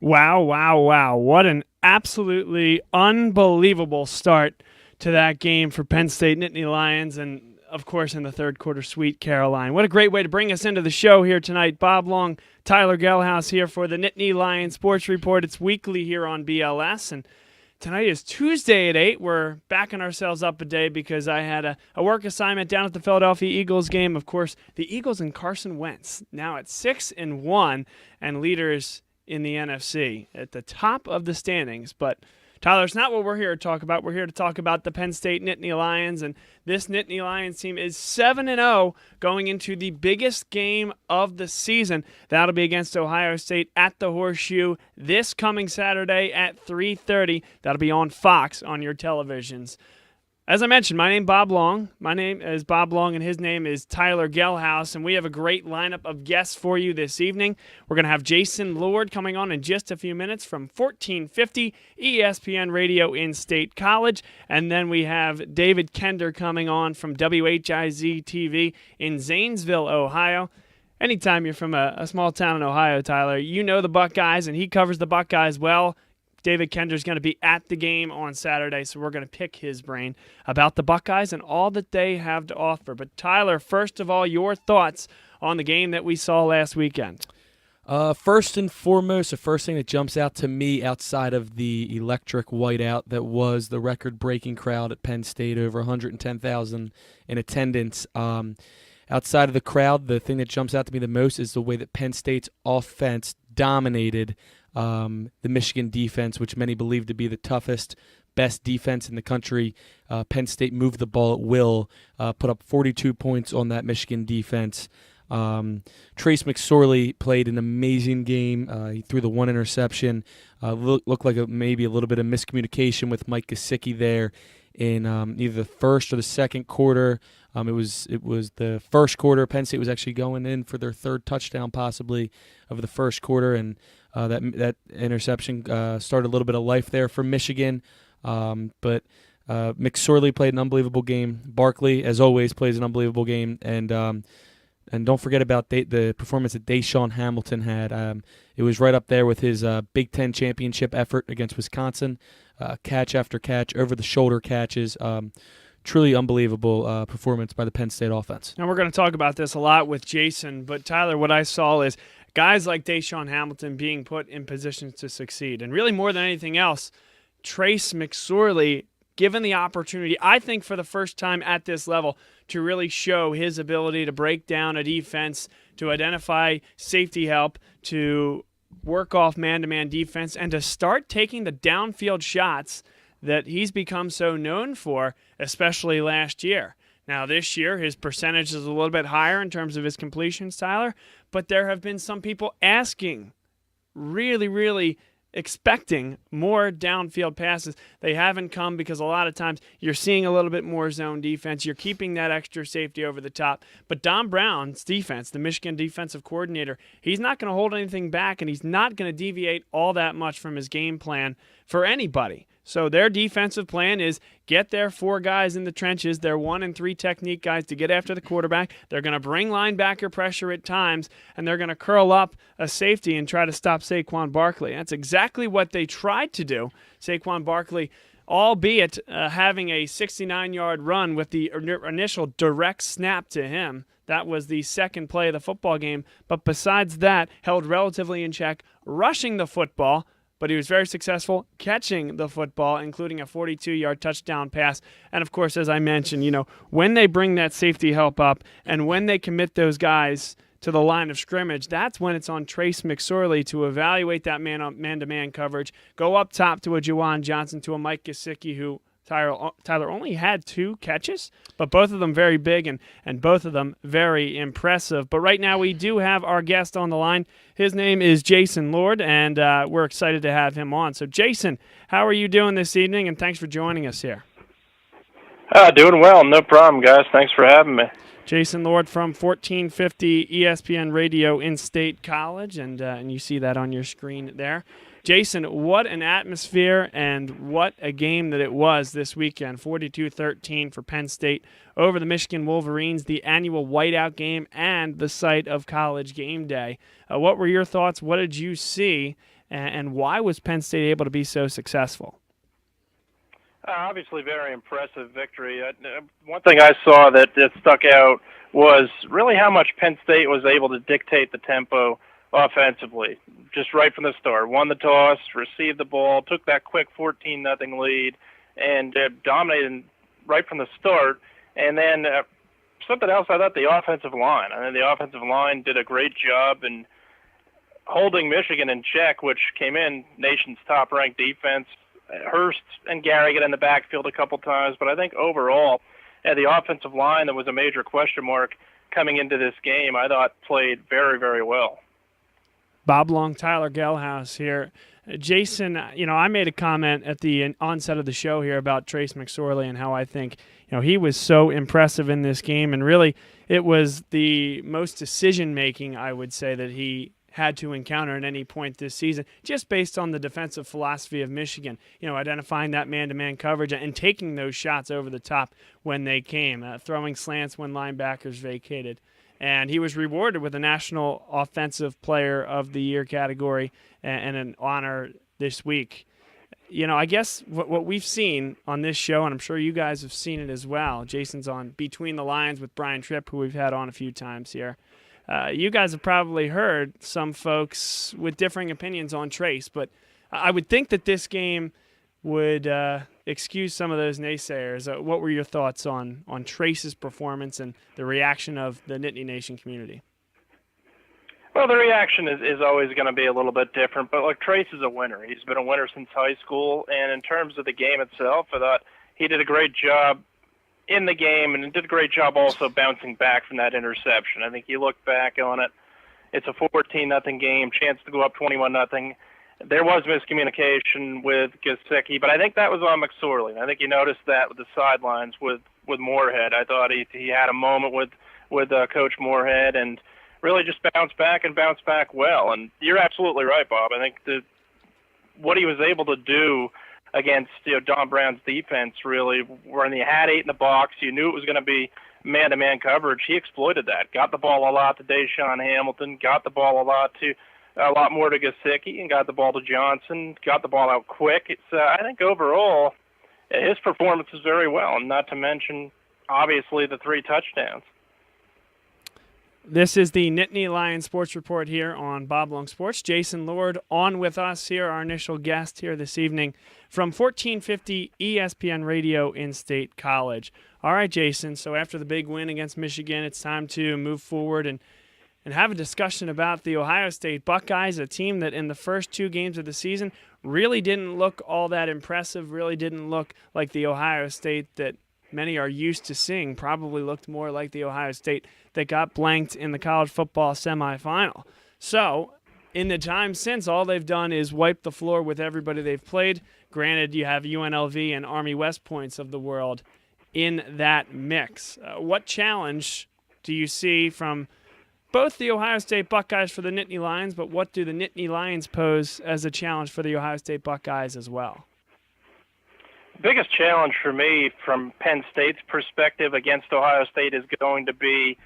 Wow, wow, wow. What an absolutely unbelievable start to that game for Penn State Nittany Lions and, of course, in the third quarter, Sweet Caroline. What a great way to bring us into the show here tonight. Bob Long, Tyler Gehlhaus here for the Nittany Lion Sports Report. It's weekly here on BLS, and tonight is Tuesday at 8. We're backing ourselves up a day because I had a work assignment down at the Philadelphia Eagles game. Of course, the Eagles and Carson Wentz now at 6-1 and leaders in the NFC at the top of the standings. But Tyler, it's not what we're here to talk about. We're here to talk about the Penn State Nittany Lions, and this Nittany Lions team is 7-0 going into the biggest game of the season. That'll be against Ohio State at the Horseshoe this coming Saturday at 3:30. That'll be on Fox on your televisions. As I mentioned, my name is Bob Long. My name is Bob Long, and his name is Tyler Gehlhaus, and we have a great lineup of guests for you this evening. We're going to have Jason Lord coming on in just a few minutes from 1450 ESPN Radio in State College, and then we have David Kender coming on from WHIZ TV in Zanesville, Ohio. Anytime you're from a small town in Ohio, Tyler, you know the Buckeyes, and he covers the Buckeyes well. David Kender is going to be at the game on Saturday, so we're going to pick his brain about the Buckeyes and all that they have to offer. But Tyler, first of all, your thoughts on the game that we saw last weekend. First and foremost, the first thing that jumps out to me outside of the electric whiteout that was the record-breaking crowd at Penn State, over 110,000 in attendance. Outside of the crowd, the thing that jumps out to me the most is the way that Penn State's offense dominated the Michigan defense, which many believe to be the toughest, best defense in the country. Penn State moved the ball at will, put up 42 points on that Michigan defense. Trace McSorley played an amazing game. He threw the one interception. Looked like maybe a little bit of miscommunication with Mike Gesicki there in either the first or the second quarter. It was the first quarter. Penn State was actually going in for their third touchdown possibly of the first quarter, and that interception started a little bit of life there for Michigan. But McSorley played an unbelievable game. Barkley, as always, plays an unbelievable game. And don't forget about the performance that Deshaun Hamilton had. It was right up there with his Big Ten championship effort against Wisconsin. Catch after catch, over-the-shoulder catches. Truly unbelievable performance by the Penn State offense. Now, we're going to talk about this a lot with Jason, but Tyler, what I saw is guys like Deshaun Hamilton being put in positions to succeed. And really more than anything else, Trace McSorley given the opportunity, I think for the first time at this level, to really show his ability to break down a defense, to identify safety help, to work off man-to-man defense, and to start taking the downfield shots that he's become so known for, especially last year. Now, this year, his percentage is a little bit higher in terms of his completions, Tyler, but there have been some people asking, really expecting more downfield passes. They haven't come because a lot of times you're seeing a little bit more zone defense. You're keeping that extra safety over the top. But Don Brown's defense, the Michigan defensive coordinator, he's not going to hold anything back, and he's not going to deviate all that much from his game plan for anybody. So their defensive plan is get their four guys in the trenches, their 1 and 3 technique guys to get after the quarterback. They're going to bring linebacker pressure at times, and they're going to curl up a safety and try to stop Saquon Barkley. That's exactly what they tried to do. Saquon Barkley, albeit having a 69-yard run with the initial direct snap to him. That was the second play of the football game. But besides that, held relatively in check, rushing the football, but he was very successful catching the football, including a 42-yard touchdown pass. And, of course, as I mentioned, when they bring that safety help up and when they commit those guys to the line of scrimmage, that's when it's on Trace McSorley to evaluate that man-to-man coverage, go up top to a Juwan Johnson, to a Mike Gesicki, who Tyler only had 2 catches, but both of them very big and both of them very impressive. But right now we do have our guest on the line. His name is Jason Lord, and we're excited to have him on. So, Jason, how are you doing this evening, and thanks for joining us here. Doing well. No problem, guys. Thanks for having me. Jason Lord from 1450 ESPN Radio in State College, and you see that on your screen there. Jason, what an atmosphere and what a game that it was this weekend. 42-13 for Penn State over the Michigan Wolverines, the annual Whiteout game and the site of College Game Day. What were your thoughts? What did you see and why was Penn State able to be so successful? Obviously, very impressive victory. One thing I saw that stuck out was really how much Penn State was able to dictate the tempo offensively, just right from the start. Won the toss, received the ball, took that quick 14-0 lead, and dominated right from the start. And then something else, I thought the offensive line. I mean, the offensive line did a great job in holding Michigan in check, which came in nation's top-ranked defense. Hurst and Gary get in the backfield a couple times, but I think overall, the offensive line that was a major question mark coming into this game, I thought played very, very well. Bob Long, Tyler Gehlhaus here. Jason, I made a comment at the onset of the show here about Trace McSorley and how I think, he was so impressive in this game, and really it was the most decision-making, I would say, that he had to encounter at any point this season, just based on the defensive philosophy of Michigan, identifying that man-to-man coverage and taking those shots over the top when they came, throwing slants when linebackers vacated. And he was rewarded with a National Offensive Player of the Year category and an honor this week. I guess what we've seen on this show, and I'm sure you guys have seen it as well, Jason's on Between the Lines with Brian Tripp, who we've had on a few times here. You guys have probably heard some folks with differing opinions on Trace, but I would think that this game would excuse some of those naysayers. What were your thoughts on Trace's performance and the reaction of the Nittany Nation community? Well, the reaction is always going to be a little bit different, but look, Trace is a winner. He's been a winner since high school, and in terms of the game itself, I thought he did a great job in the game, and did a great job also bouncing back from that interception. I think you look back on it, it's a 14-0 game, chance to go up 21-0. There was miscommunication with Gesicki, but I think that was on McSorley. I think you noticed that with the sidelines with Moorhead. I thought he had a moment with Coach Moorhead and really just bounced back well. And you're absolutely right, Bob. I think what he was able to do against Don Brown's defense, really, when he had 8 in the box, you knew it was going to be man-to-man coverage. He exploited that. Got the ball a lot to Deshaun Hamilton. Got the ball a lot more to Gesicki, and got the ball to Johnson. Got the ball out quick. It's I think overall his performance is very well, and not to mention obviously the 3 touchdowns. This is the Nittany Lion Sports Report here on Bob Long Sports. Jason Lord on with us here, our initial guest here this evening from 1450 ESPN Radio in State College. All right, Jason, so after the big win against Michigan, it's time to move forward and have a discussion about the Ohio State Buckeyes, a team that in the first 2 games of the season really didn't look all that impressive, really didn't look like the Ohio State that many are used to seeing, probably looked more like the Ohio State that got blanked in the college football semifinal. So, in the time since, all they've done is wipe the floor with everybody they've played. Granted, you have UNLV and Army West Points of the world in that mix. What challenge do you see from both the Ohio State Buckeyes for the Nittany Lions, but what do the Nittany Lions pose as a challenge for the Ohio State Buckeyes as well? The biggest challenge for me from Penn State's perspective against Ohio State is going to be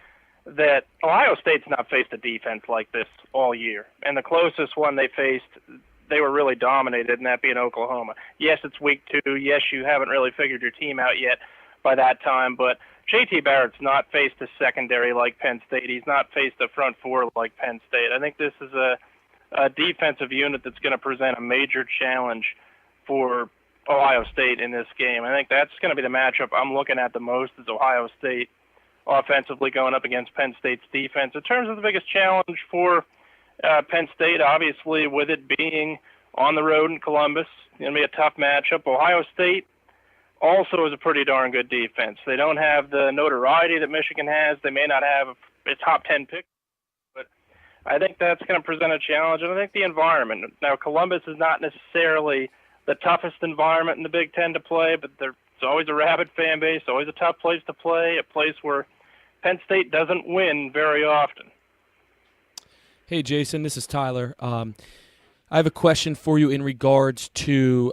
that Ohio State's not faced a defense like this all year. And the closest one they faced, they were really dominated, and that being Oklahoma. Yes, it's week 2. Yes, you haven't really figured your team out yet by that time, but J.T. Barrett's not faced a secondary like Penn State. He's not faced a front 4 like Penn State. I think this is a defensive unit that's going to present a major challenge for Ohio State in this game. I think that's going to be the matchup I'm looking at the most, is Ohio State offensively going up against Penn State's defense. In terms of the biggest challenge for Penn State, obviously with it being on the road in Columbus, it's going to be a tough matchup. Ohio State also is a pretty darn good defense. They don't have the notoriety that Michigan has. They may not have a top 10 pick, but I think that's going to present a challenge. And I think the environment. Now, Columbus is not necessarily the toughest environment in the Big Ten to play, but it's always a rabid fan base, always a tough place to play, a place where Penn State doesn't win very often. Hey, Jason, this is Tyler. I have a question for you in regards to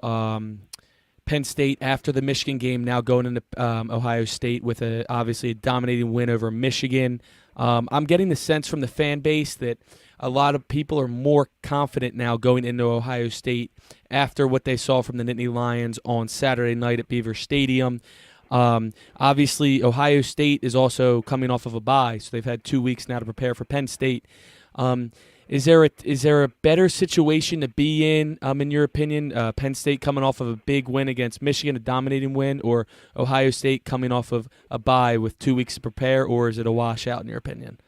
Penn State after the Michigan game, now going into Ohio State with obviously a dominating win over Michigan. I'm getting the sense from the fan base that a lot of people are more confident now going into Ohio State after what they saw from the Nittany Lions on Saturday night at Beaver Stadium. Obviously, Ohio State is also coming off of a bye, so they've had 2 weeks now to prepare for Penn State. Is there a better situation to be in your opinion? Penn State coming off of a big win against Michigan, a dominating win, or Ohio State coming off of a bye with 2 weeks to prepare, or is it a washout in your opinion?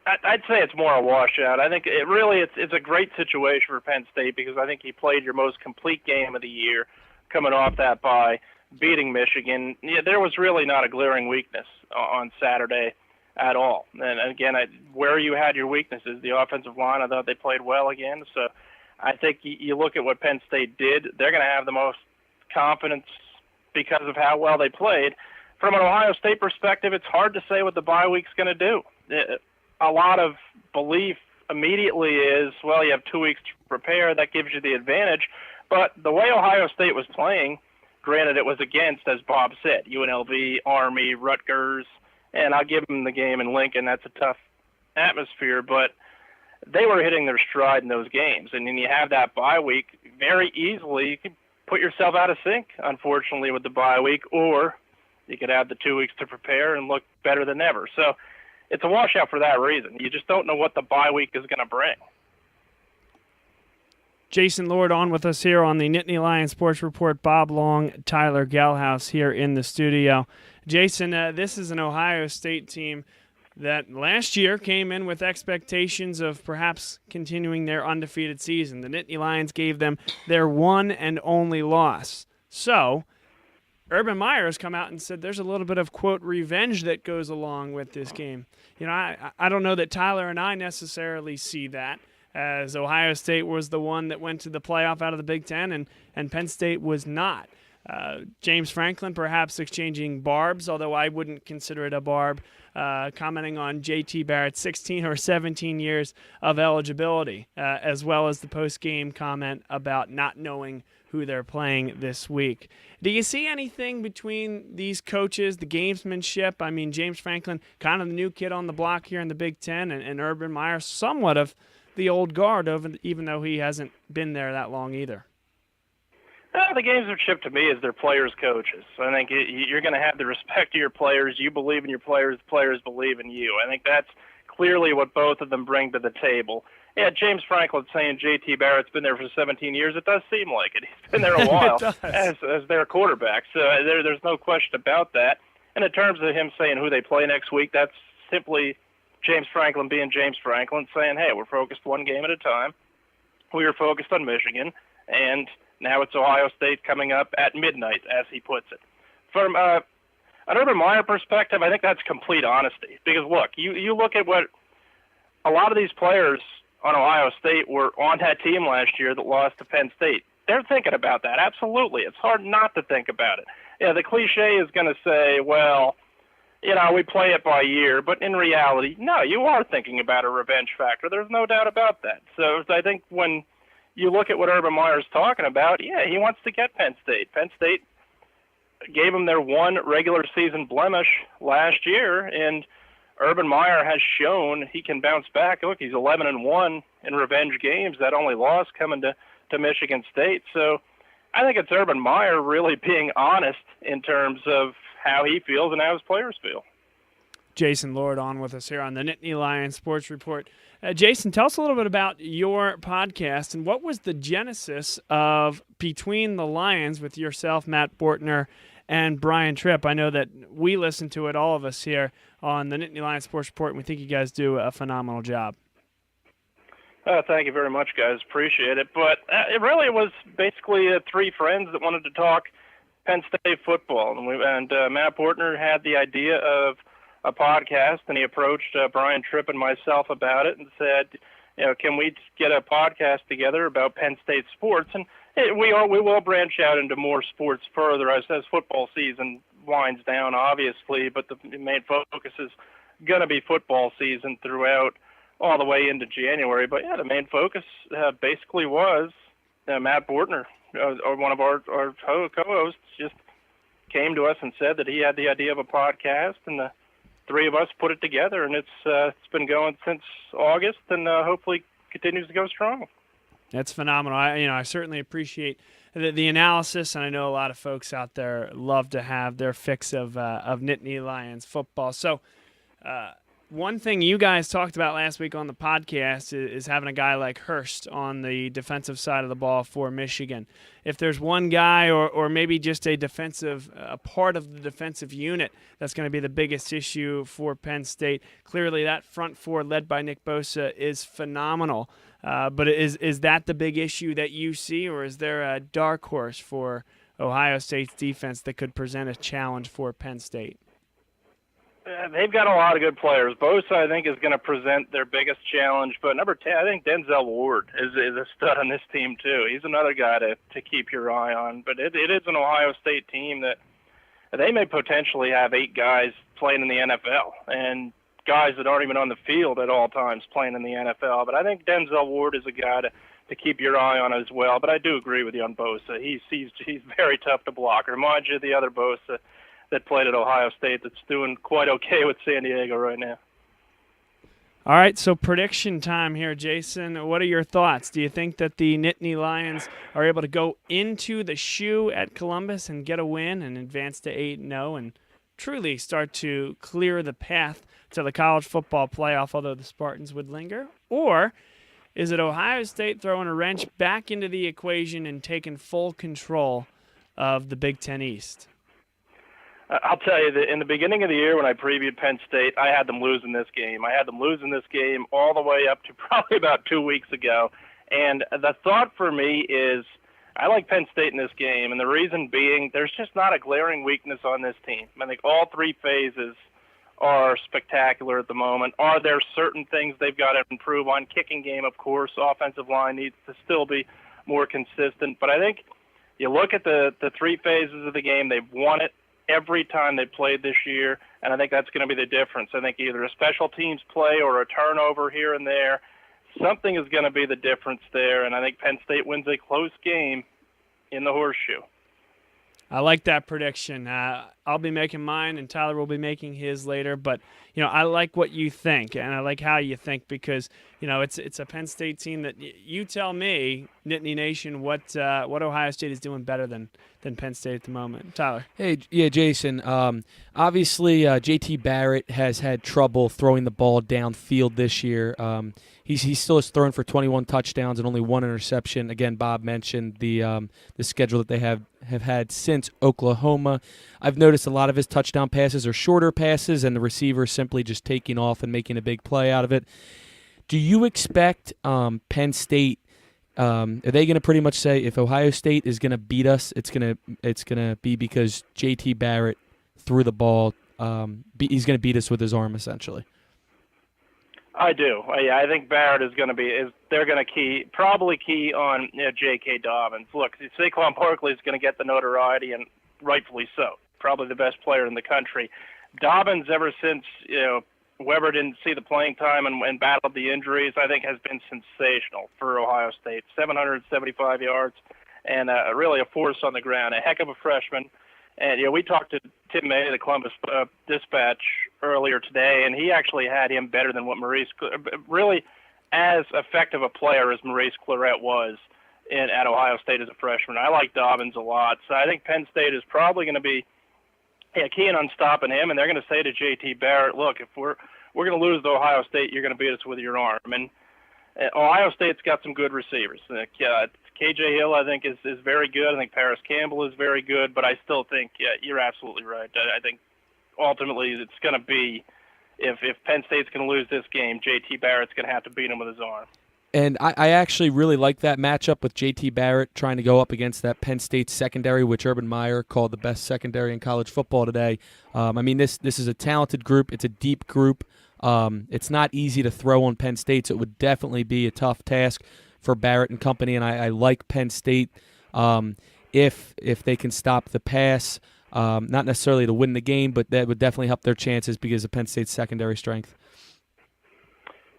I'd say it's more a washout. I think it's a great situation for Penn State because I think he played your most complete game of the year coming off that bye, beating Michigan. Yeah, there was really not a glaring weakness on Saturday at all. And again, where you had your weaknesses, the offensive line, I thought they played well again. So I think you look at what Penn State did, they're going to have the most confidence because of how well they played. From an Ohio State perspective, it's hard to say what the bye week's going to do. A lot of belief immediately is, well, you have 2 weeks to prepare. That gives you the advantage. But the way Ohio State was playing, granted it was against, as Bob said, UNLV, Army, Rutgers, and I'll give them the game in Lincoln. That's a tough atmosphere, but they were hitting their stride in those games. And then you have that bye week, very easily you could put yourself out of sync, unfortunately, with the bye week, or you could have the 2 weeks to prepare and look better than ever. So it's a washout for that reason. You just don't know what the bye week is going to bring. Jason Lord on with us here on the Nittany Lion Sports Report. Bob Long, Tyler Gehlhaus here in the studio. Jason, this is an Ohio State team that last year came in with expectations of perhaps continuing their undefeated season. The Nittany Lions gave them their one and only loss. So Urban Meyer has come out and said there's a little bit of, quote, revenge that goes along with this game. You know, I don't know that Tyler and I necessarily see that, as Ohio State was the one that went to the playoff out of the Big Ten, and Penn State was not. James Franklin perhaps exchanging barbs, although I wouldn't consider it a barb, commenting on J.T. Barrett's 16 or 17 years of eligibility, as well as the post-game comment about not knowing who they're playing this week. Do you see anything between these coaches, the gamesmanship? I mean, James Franklin, kind of the new kid on the block here in the Big Ten, and Urban Meyer, somewhat of the old guard, even though he hasn't been there that long either. The gamesmanship to me is their players' coaches. I think you're going to have the respect of your players. You believe in your players. The players believe in you. I think that's clearly what both of them bring to the table. Yeah, James Franklin saying J.T. Barrett's been there for 17 years. It does seem like it. He's been there a while as their quarterback. So there's no question about that. And in terms of him saying who they play next week, that's simply James Franklin being James Franklin saying, hey, we're focused one game at a time. We were focused on Michigan, and now it's Ohio State coming up at midnight, as he puts it. From an Urban Meyer perspective, I think that's complete honesty. Because, look, you look at what a lot of these players on Ohio State were on that team last year that lost to Penn State. They're thinking about that, absolutely. It's hard not to think about it. Yeah, the cliche is going to say, well, you know, we play it by year, but in reality, no, you are thinking about a revenge factor. There's no doubt about that. So I think when you look at what Urban Meyer's talking about, yeah, he wants to get Penn State. Penn State gave them their one regular season blemish last year, and Urban Meyer has shown he can bounce back. Look, he's 11-1 in revenge games. That only loss coming to Michigan State. So I think it's Urban Meyer really being honest in terms of how he feels and how his players feel. Jason Lord on with us here on the Nittany Lion Sports Report. Jason, tell us a little bit about your podcast and what was the genesis of Between the Lions with yourself, Matt Bortner, and Brian Tripp. I know that we listen to it, all of us here on the Nittany Lion Sports Report, and we think you guys do a phenomenal job. Thank you very much, guys. Appreciate it. But it really was basically three friends that wanted to talk Penn State football. And Matt Bortner had the idea of a podcast, and he approached Brian Tripp and myself about it and said, you know, can we get a podcast together about Penn State sports? And we will branch out into more sports further as football season winds down, obviously, but the main focus is going to be football season throughout all the way into January. But, yeah, the main focus basically was Matt Bortner, or one of our co-hosts, just came to us and said that he had the idea of a podcast, and three of us put it together, and it's been going since August, and hopefully continues to go strong. That's phenomenal. I certainly appreciate the analysis, and I know a lot of folks out there love to have their fix of Nittany Lions football. So, one thing you guys talked about last week on the podcast is having a guy like Hurst on the defensive side of the ball for Michigan. If there's one guy or maybe just a part of the defensive unit that's going to be the biggest issue for Penn State, clearly that front four led by Nick Bosa is phenomenal. But is that the big issue that you see, or is there a dark horse for Ohio State's defense that could present a challenge for Penn State? They've got a lot of good players. Bosa, I think, is going to present their biggest challenge. But number 10, I think Denzel Ward is a stud on this team, too. He's another guy to keep your eye on. But it is an Ohio State team that they may potentially have 8 guys playing in the NFL and guys that aren't even on the field at all times playing in the NFL. But I think Denzel Ward is a guy to keep your eye on as well. But I do agree with you on Bosa. He's very tough to block. Remind you of the other Bosa that played at Ohio State that's doing quite okay with San Diego right now. All right, so prediction time here, Jason. What are your thoughts? Do you think that the Nittany Lions are able to go into the shoe at Columbus and get a win and advance to 8-0 and truly start to clear the path to the college football playoff, although the Spartans would linger? Or is it Ohio State throwing a wrench back into the equation and taking full control of the Big Ten East? I'll tell you that in the beginning of the year when I previewed Penn State, I had them losing this game. I had them losing this game all the way up to probably about 2 weeks ago. And the thought for me is I like Penn State in this game, and the reason being there's just not a glaring weakness on this team. I think all 3 phases are spectacular at the moment. Are there certain things they've got to improve on? Kicking game, of course. Offensive line needs to still be more consistent. But I think you look at the 3 phases of the game, they've won it every time they played this year, and I think that's going to be the difference. I think either a special teams play or a turnover here and there, something is going to be the difference there, and I think Penn State wins a close game in the horseshoe. I like that prediction. I'll be making mine, and Tyler will be making his later. But I like what you think, and I like how you think because it's a Penn State team that you tell me, Nittany Nation, what Ohio State is doing better than Penn State at the moment. Tyler. Hey, yeah, Jason. Obviously, J.T. Barrett has had trouble throwing the ball downfield this year. He still has thrown for 21 touchdowns and only 1 interception. Again, Bob mentioned the schedule that they have had since Oklahoma. I've noticed a lot of his touchdown passes are shorter passes, and the receiver simply just taking off and making a big play out of it. Do you expect Penn State? Are they going to pretty much say if Ohio State is going to beat us, it's going to be because J.T. Barrett threw the ball? He's going to beat us with his arm, essentially. I do. Yeah, I think Barrett is going to be. They're going to probably key on J.K. Dobbins. Look, Saquon Barkley is going to get the notoriety, and rightfully so. Probably the best player in the country. Dobbins, ever since Weber didn't see the playing time and battled the injuries, I think has been sensational for Ohio State. 775 yards, and really a force on the ground. A heck of a freshman. And we talked to Tim May, the Columbus Dispatch, earlier today, and he actually had him better than what really as effective a player as Maurice Clarett was at Ohio State as a freshman. I like Dobbins a lot, so I think Penn State is probably going to be keen on stopping him, and they're going to say to J.T. Barrett, look, if we're going to lose to Ohio State, you're going to beat us with your arm. And Ohio State's got some good receivers. K.J. Hill, I think, is very good. I think Paris Campbell is very good, but I still think you're absolutely right. I think ultimately it's going to be if Penn State's going to lose this game, J.T. Barrett's going to have to beat him with his arm. And I actually really like that matchup with J.T. Barrett trying to go up against that Penn State secondary, which Urban Meyer called the best secondary in college football today. This is a talented group. It's a deep group. It's not easy to throw on Penn State, so it would definitely be a tough task for Barrett and company, and I like Penn State if they can stop the pass, not necessarily to win the game, but that would definitely help their chances because of Penn State's secondary strength.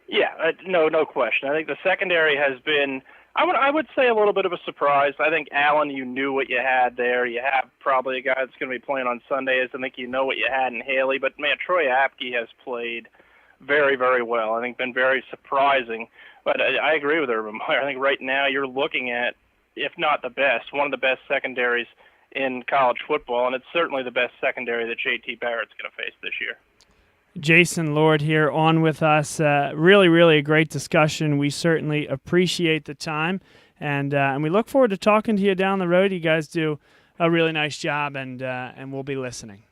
Yeah, no question. I think the secondary has been I would say a little bit of a surprise. I think Allen, you knew what you had there. You have probably a guy that's going to be playing on Sundays. I think you know what you had in Haley. But, man, Troy Apke has played very, very well. I think been very surprising. But I agree with Urban Meyer. I think right now you're looking at, if not the best, one of the best secondaries in college football, and it's certainly the best secondary that J.T. Barrett's going to face this year. Jason Lord here on with us. Really, really a great discussion. We certainly appreciate the time, and we look forward to talking to you down the road. You guys do a really nice job, and we'll be listening.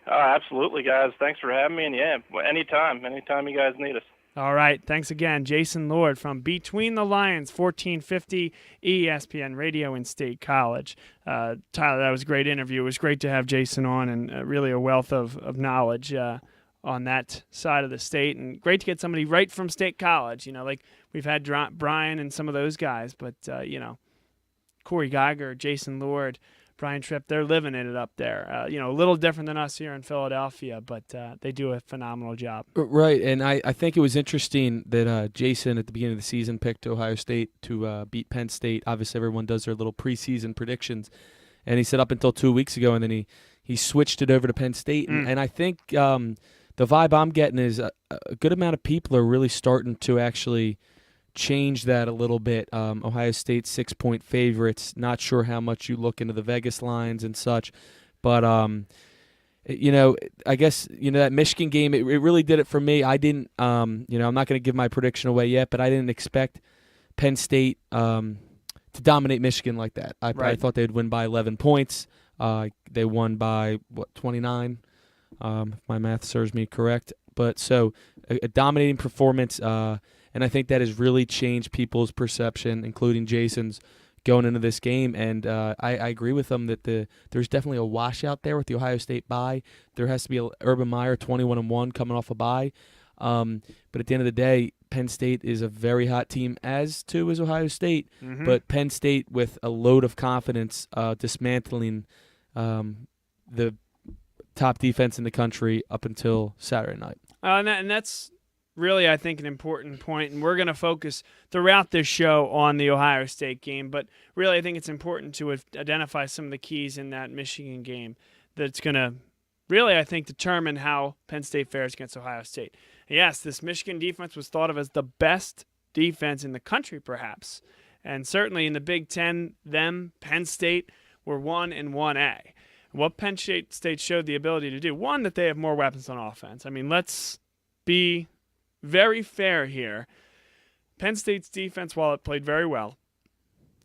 Absolutely, guys. Thanks for having me, and yeah, anytime you guys need us. All right. Thanks again. Jason Lord from Between the Lions, 1450 ESPN Radio in State College. Tyler, that was a great interview. It was great to have Jason on, and really a wealth of knowledge on that side of the state. And great to get somebody right from State College. You know, like we've had Brian and some of those guys, but, Corey Geiger, Jason Lord, Brian Tripp, they're living it up there. A little different than us here in Philadelphia, but they do a phenomenal job. Right, and I think it was interesting that Jason at the beginning of the season picked Ohio State to beat Penn State. Obviously, everyone does their little preseason predictions, and he said up until 2 weeks ago, and then he switched it over to Penn State. And I think the vibe I'm getting is a good amount of people are really starting to actually change that a little bit. Ohio State 6-point favorites. Not sure how much you look into the Vegas lines and such, but I guess that Michigan game it really did it for me. I didn't I'm not going to give my prediction away yet, but I didn't expect Penn State to dominate Michigan like that. I thought they'd win by 11 points. They won by 29, if my math serves me correct. But so a dominating performance. And I think that has really changed people's perception, including Jason's, going into this game. And I agree with them that there's definitely a washout there with the Ohio State bye. There has to be Urban Meyer 21-1 coming off a bye. But at the end of the day, Penn State is a very hot team, as too is Ohio State. Mm-hmm. But Penn State with a load of confidence, dismantling the top defense in the country up until Saturday night. And that's really, I think, an important point, and we're going to focus throughout this show on the Ohio State game, but really I think it's important to identify some of the keys in that Michigan game that's going to really, I think, determine how Penn State fares against Ohio State. Yes, this Michigan defense was thought of as the best defense in the country, perhaps, and certainly in the Big Ten, Penn State, were 1 and 1A. What Penn State showed the ability to do, one, that they have more weapons on offense. I mean, let's be very fair here. Penn State's defense, while it played very well,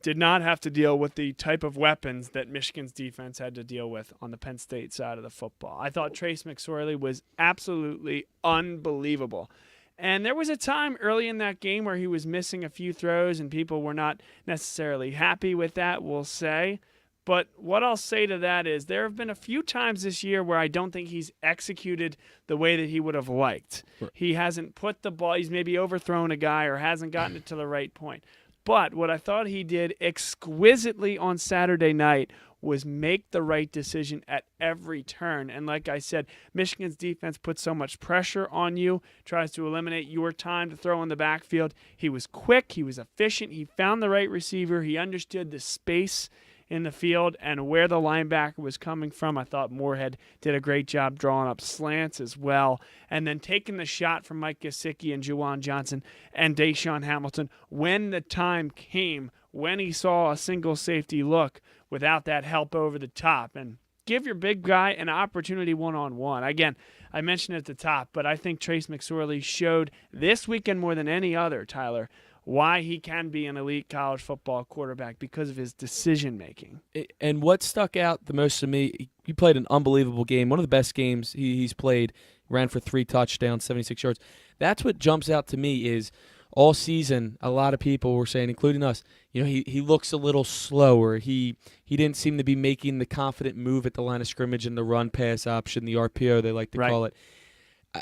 did not have to deal with the type of weapons that Michigan's defense had to deal with on the Penn State side of the football. I thought Trace McSorley was absolutely unbelievable. And there was a time early in that game where he was missing a few throws, and people were not necessarily happy with that, we'll say. But what I'll say to that is there have been a few times this year where I don't think he's executed the way that he would have liked. Right. He hasn't put the ball, he's maybe overthrown a guy or hasn't gotten it to the right point. But what I thought he did exquisitely on Saturday night was make the right decision at every turn. And like I said, Michigan's defense puts so much pressure on you, tries to eliminate your time to throw in the backfield. He was quick, he was efficient, he found the right receiver, he understood the space in the field and where the linebacker was coming from. I thought Moorhead did a great job drawing up slants as well. And then taking the shot from Mike Gesicki and Juwan Johnson and Deshaun Hamilton when the time came, when he saw a single safety look without that help over the top. And give your big guy an opportunity one-on-one. Again, I mentioned it at the top, but I think Trace McSorley showed this weekend more than any other, Tyler, why he can be an elite college football quarterback because of his decision-making. And what stuck out the most to me, he played an unbelievable game, one of the best games he's played, ran for 3 touchdowns, 76 yards. That's what jumps out to me is all season, a lot of people were saying, including us, he looks a little slower. He didn't seem to be making the confident move at the line of scrimmage in the run-pass option, the RPO they like to call it.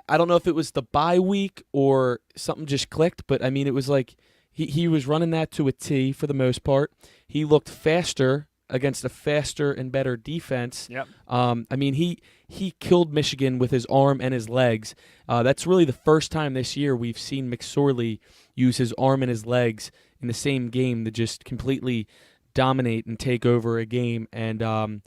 I don't know if it was the bye week or something just clicked, but, I mean, it was like he was running that to a T for the most part. He looked faster against a faster and better defense. Yep. I mean, he killed Michigan with his arm and his legs. That's really the first time this year we've seen McSorley use his arm and his legs in the same game to just completely dominate and take over a game. And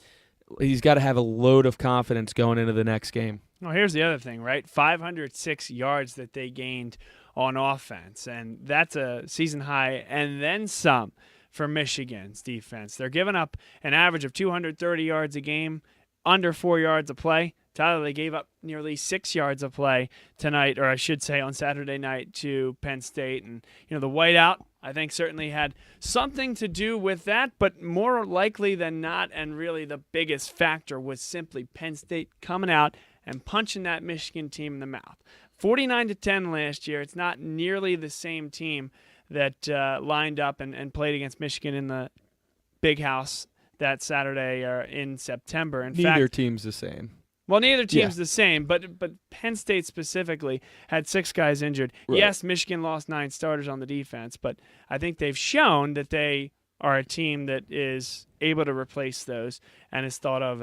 he's got to have a load of confidence going into the next game. Well, here's the other thing, right? 506 yards that they gained on offense, and that's a season high and then some for Michigan's defense. They're giving up an average of 230 yards a game, under 4 yards a play. Tyler, they gave up nearly 6 yards a play tonight, or I should say on Saturday night, to Penn State. And, the whiteout, I think, certainly had something to do with that, but more likely than not, and really the biggest factor, was simply Penn State coming out and punching that Michigan team in the mouth. 49-10 last year. It's not nearly the same team that lined up and played against Michigan in the Big House that Saturday in September. Neither team's the same. Well, neither team's the same, but Penn State specifically had 6 guys injured. Right. Yes, Michigan lost 9 starters on the defense, but I think they've shown that they are a team that is able to replace those and was thought of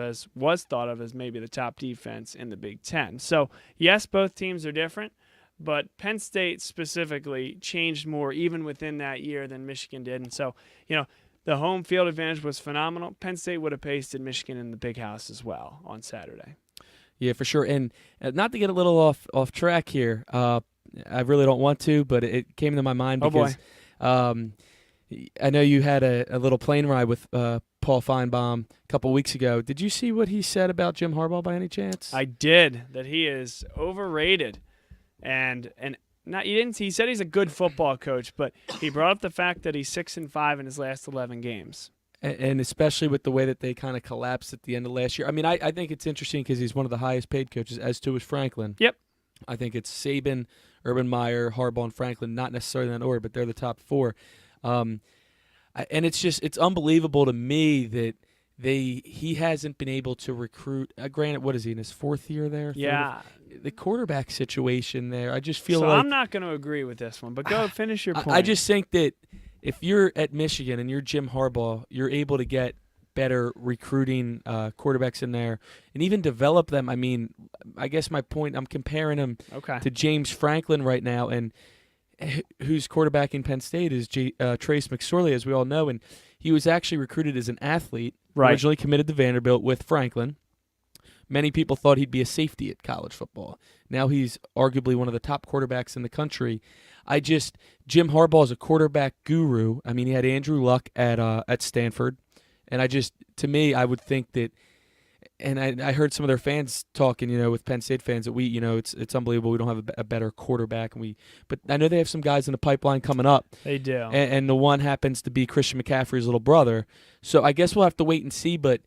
as maybe the top defense in the Big Ten. So, yes, both teams are different, but Penn State specifically changed more even within that year than Michigan did. And so, the home field advantage was phenomenal. Penn State would have pasted Michigan in the Big House as well on Saturday. Yeah, for sure. And not to get a little off track here, I really don't want to, but it came to my mind because I know you had a little plane ride with Paul Feinbaum a couple weeks ago. Did you see what he said about Jim Harbaugh by any chance? I did, that he is overrated. And not you didn't. He said he's a good football coach, but he brought up the fact that he's 6-5 in his last 11 games. And especially with the way that they kind of collapsed at the end of last year. I mean, I think it's interesting because he's one of the highest paid coaches, as to is Franklin. Yep. I think it's Saban, Urban Meyer, Harbaugh, and Franklin, not necessarily in that order, but they're the top 4. And it's unbelievable to me that he hasn't been able to recruit. Granted, what is he in his 4th year there? Yeah. The quarterback situation there, I just feel so like I'm not going to agree with this one, but go finish your point. I just think that if you're at Michigan and you're Jim Harbaugh, you're able to get better recruiting quarterbacks in there and even develop them. I mean, I guess my point, I'm comparing him to James Franklin right now, and who's quarterbacking Penn State is Trace McSorley, as we all know, and he was actually recruited as an athlete, originally committed to Vanderbilt with Franklin. Many people thought he'd be a safety at college football. Now he's arguably one of the top quarterbacks in the country. Jim Harbaugh is a quarterback guru. I mean, he had Andrew Luck at Stanford, and to me, I would think that, and I heard some of their fans talking, with Penn State fans that it's unbelievable we don't have a better quarterback, but I know they have some guys in the pipeline coming up. They do, and the one happens to be Christian McCaffrey's little brother. So I guess we'll have to wait and see, but.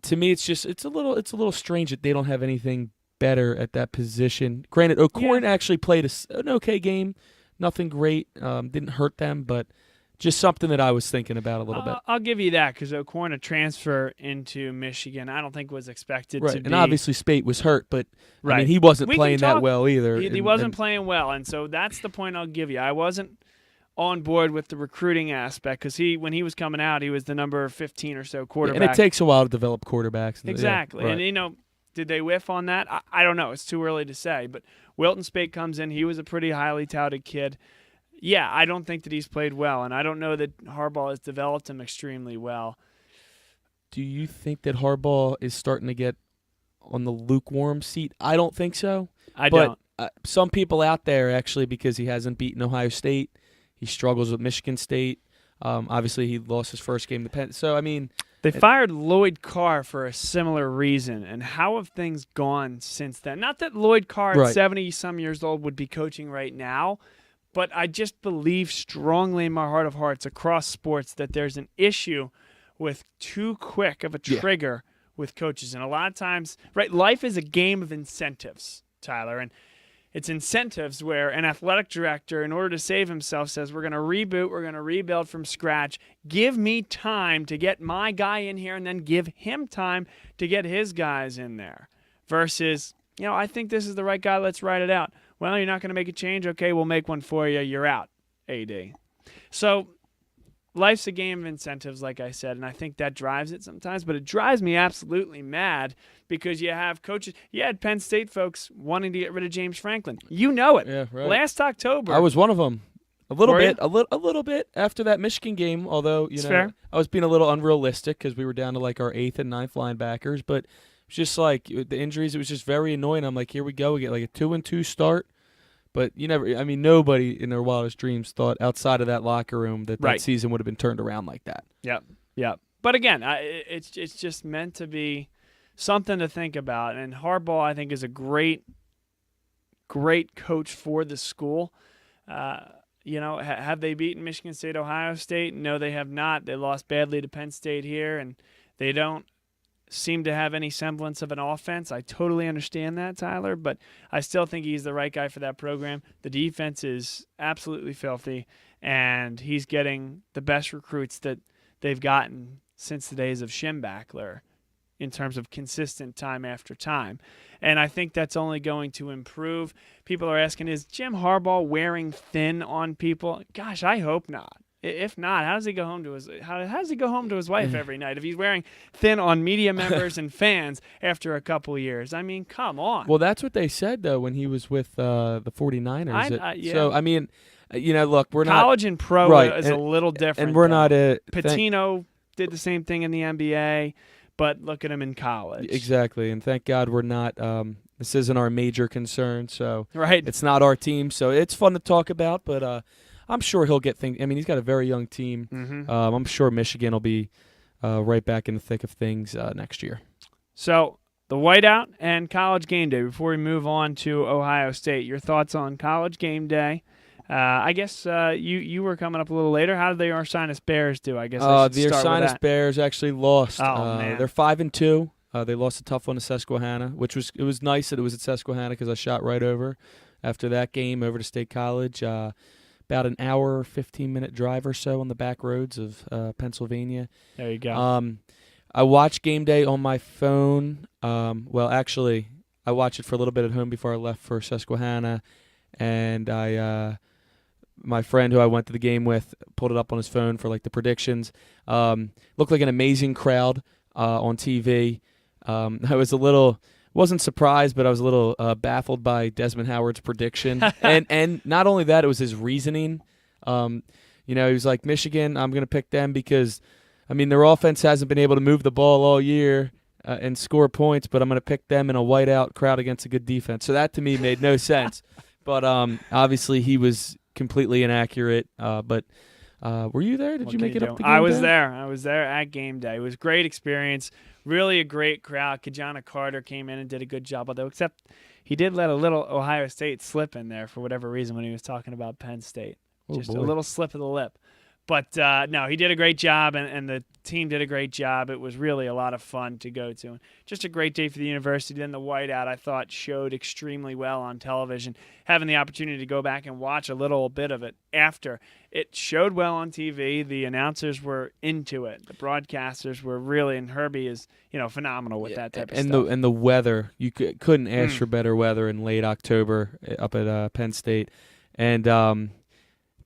To me, it's a little strange that they don't have anything better at that position. Granted, O'Korn actually played an okay game, nothing great, didn't hurt them, but just something that I was thinking about a little bit. I'll give you that because O'Korn, a transfer into Michigan, I don't think was expected to be. And obviously Spate was hurt, but right. I mean, he wasn't playing that well either. He wasn't playing well, and so that's the point I'll give you. I wasn't on board with the recruiting aspect because when he was coming out, he was the number 15 or so quarterback. And it takes a while to develop quarterbacks. Exactly. Yeah, right. And, did they whiff on that? I don't know. It's too early to say. But Wilton Spate comes in. He was a pretty highly touted kid. Yeah, I don't think that he's played well, and I don't know that Harbaugh has developed him extremely well. Do you think that Harbaugh is starting to get on the lukewarm seat? I don't think so. I don't. Some people out there, actually, because he hasn't beaten Ohio State, he struggles with Michigan State. Obviously, he lost his first game to Penn. So, I mean, they fired Lloyd Carr for a similar reason. And how have things gone since then? Not that Lloyd Carr at 70-some years old would be coaching right now, but I just believe strongly in my heart of hearts across sports that there's an issue with too quick of a trigger with coaches. And a lot of times, life is a game of incentives, Tyler. And it's incentives where an athletic director, in order to save himself, says, we're going to reboot, we're going to rebuild from scratch. Give me time to get my guy in here and then give him time to get his guys in there. Versus, I think this is the right guy, let's write it out. Well, you're not going to make a change? Okay, we'll make one for you. You're out, AD. So life's a game of incentives, like I said, and I think that drives it sometimes. But it drives me absolutely mad because you have coaches. You had Penn State folks wanting to get rid of James Franklin. You know it. Yeah, right. Last October, I was one of them. A little Were bit, you? a little bit after that Michigan game. Although Fair. I was being a little unrealistic because we were down to like our 8th and 9th linebackers. But it's just like the injuries. It was just very annoying. I'm like, here we go. We get like a 2-2 start. But nobody in their wildest dreams thought outside of that locker room that Right. season would have been turned around like that. Yep. But again, it's just meant to be something to think about. And Harbaugh, I think, is a great coach for the school. Have they beaten Michigan State, Ohio State? No, they have not. They lost badly to Penn State here, and they don't seem to have any semblance of an offense. I totally understand that, Tyler, but I still think he's the right guy for that program. The defense is absolutely filthy, and he's getting the best recruits that they've gotten since the days of Schembachler in terms of consistent time after time. And I think that's only going to improve. People are asking, is Jim Harbaugh wearing thin on people? Gosh, I hope not. If not, how does he go home to his wife every night if he's wearing thin on media members and fans after a couple years? I mean, come on. Well, that's what they said though when he was with the 49ers. Yeah. So I mean, look, we're college and pro right, is a little different. and we're though. not a Pitino did the same thing in the NBA, but look at him in college. Exactly, and thank God we're not. This isn't our major concern, so Right. it's not our team. So it's fun to talk about, but I'm sure he'll get things. I mean, he's got a very young team. Mm-hmm. I'm sure Michigan will be right back in the thick of things next year. So the Whiteout and College Game Day. Before we move on to Ohio State, your thoughts on College Game Day? I guess you were coming up a little later. How did the Ursinus Bears do? I guess I should The start with Ursinus that. Bears actually lost. Oh, man. They're 5-2. They lost a tough one to Susquehanna, which it was nice that it was at Susquehanna because I shot right over after that game over to State College. About an hour, 15-minute drive or so on the back roads of Pennsylvania. There you go. I watched Game Day on my phone. Well, actually, I watched it for a little bit at home before I left for Susquehanna, and my friend who I went to the game with pulled it up on his phone for like the predictions. Looked like an amazing crowd on TV. I wasn't surprised, but I was a little baffled by Desmond Howard's prediction. and not only that, it was his reasoning. He was like, Michigan, I'm going to pick them because, their offense hasn't been able to move the ball all year and score points, but I'm going to pick them in a whiteout crowd against a good defense. So that to me made no sense. But obviously he was completely inaccurate. But were you there? Did you make it up to Game I was Day? there. I was there at Game Day. It was a great experience. Really a great crowd. Kajana Carter came in and did a good job, although except he did let a little Ohio State slip in there for whatever reason when he was talking about Penn State. Just a little slip of the lip. But, no, he did a great job, and the team did a great job. It was really a lot of fun to go to. Just a great day for the university. Then the Whiteout, I thought, showed extremely well on television. Having the opportunity to go back and watch a little bit of it after. It showed well on TV. The announcers were into it. The broadcasters were really, and Herbie is, phenomenal with that type of stuff. And the weather, you couldn't ask for better weather in late October up at Penn State. And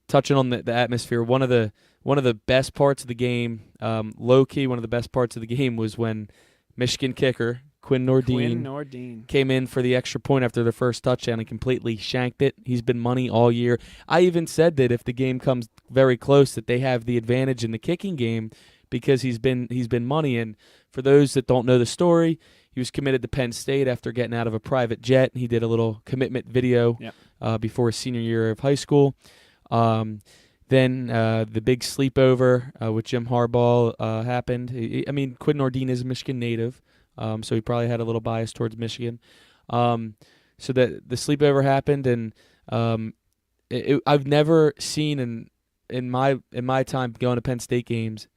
touching on the atmosphere, one of the best parts of the game, low key, one of the best parts of the game was when Michigan kicker Quinn Nordine came in for the extra point after their first touchdown and completely shanked it. He's been money all year. I even said that if the game comes very close, that they have the advantage in the kicking game because he's been money. And for those that don't know the story, he was committed to Penn State after getting out of a private jet. He did a little commitment video before his senior year of high school. Then the big sleepover with Jim Harbaugh happened. Quinn Nordine is a Michigan native, so he probably had a little bias towards Michigan. So the sleepover happened, and I've never seen in my time going to Penn State games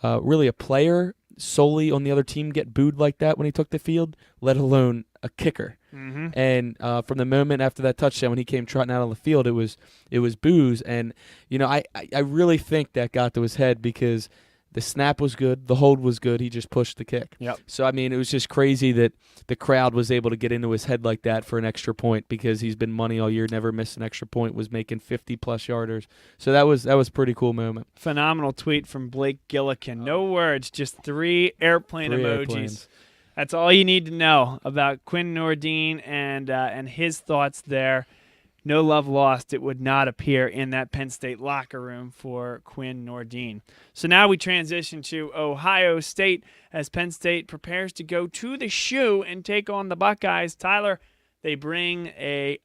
really a player solely on the other team get booed like that when he took the field, let alone a kicker. Mm-hmm. And from the moment after that touchdown when he came trotting out on the field, it was boos. And I really think that got to his head because The snap was good. The hold was good. He just pushed the kick. Yep. So, I mean, it was just crazy that the crowd was able to get into his head like that for an extra point because he's been money all year, never missed an extra point, was making 50-plus yarders. So that was a pretty cool moment. Phenomenal tweet from Blake Gillikin. No words, just 3 airplane emojis. Airplanes. That's all you need to know about Quinn Nordin and his thoughts there. No love lost, it would not appear in that Penn State locker room for Quinn Nordin. So now we transition to Ohio State as Penn State prepares to go to the Shoe and take on the Buckeyes. Tyler, they bring an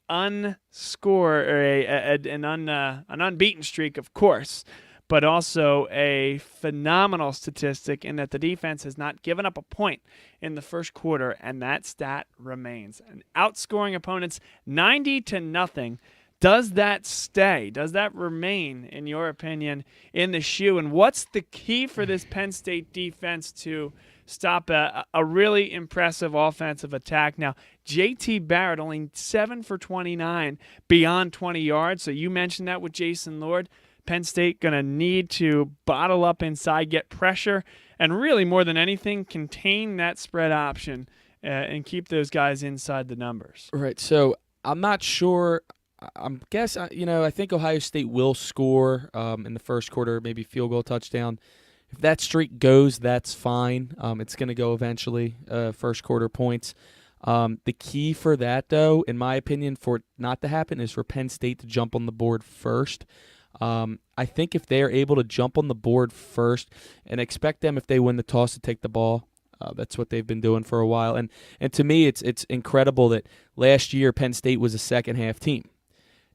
unbeaten streak, of course, but also a phenomenal statistic in that the defense has not given up a point in the first quarter, and that stat remains. And outscoring opponents 90-0. Does that stay? Does that remain, in your opinion, in the Shoe? And what's the key for this Penn State defense to stop a really impressive offensive attack? Now, J.T. Barrett only 7 for 29 beyond 20 yards, so you mentioned that with Jason Lord. Penn State going to need to bottle up inside, get pressure, and really more than anything, contain that spread option and keep those guys inside the numbers. Right. So I'm not sure. I think Ohio State will score in the first quarter, maybe field goal, touchdown. If that streak goes, that's fine. It's going to go eventually, first quarter points. The key for that, though, in my opinion, for it not to happen is for Penn State to jump on the board first. I think if they're able to jump on the board first, and expect them, if they win the toss, to take the ball. That's what they've been doing for a while. And to me, it's incredible that last year Penn State was a second-half team.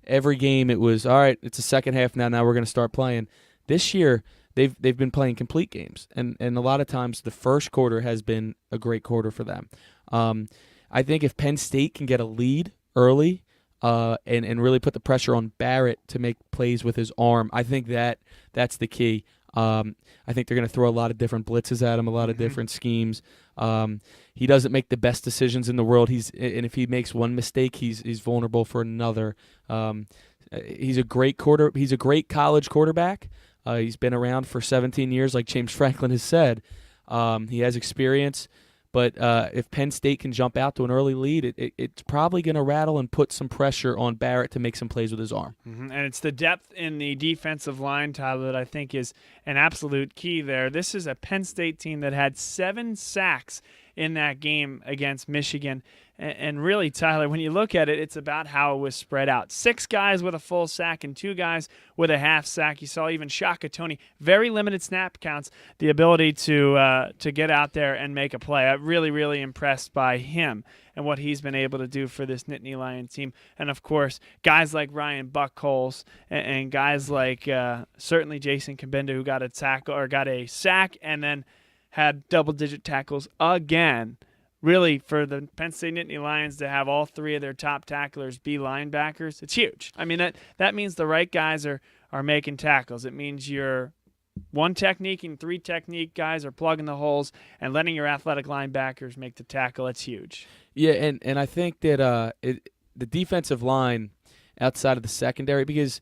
Every game it was, all right, it's a second half now we're going to start playing. This year they've been playing complete games, and a lot of times the first quarter has been a great quarter for them. I think if Penn State can get a lead early, and really put the pressure on Barrett to make plays with his arm, I think that's the key. I think they're going to throw a lot of different blitzes at him, a lot of different schemes. He doesn't make the best decisions in the world. And if he makes one mistake, he's vulnerable for another. He's a great college quarterback. He's been around for 17 years, like James Franklin has said. He has experience. But if Penn State can jump out to an early lead, it's probably going to rattle and put some pressure on Barrett to make some plays with his arm. And it's the depth in the defensive line, Tyler, that I think is an absolute key there. This is a Penn State team that had 7 sacks in that game against Michigan. And really, Tyler, when you look at it, it's about how it was spread out. 6 guys with a full sack and 2 guys with a half sack. You saw even Shaka Toney, very limited snap counts, the ability to get out there and make a play. I'm really, really impressed by him and what he's been able to do for this Nittany Lion team. And, of course, guys like Ryan Buckholz and guys like certainly Jason Kabinda, who got a sack and then had double-digit tackles again. Really, for the Penn State Nittany Lions to have all 3 of their top tacklers be linebackers, it's huge. I mean, that means the right guys are making tackles. It means your 1 technique and 3 technique guys are plugging the holes and letting your athletic linebackers make the tackle. It's huge. Yeah, and I think that the defensive line outside of the secondary, because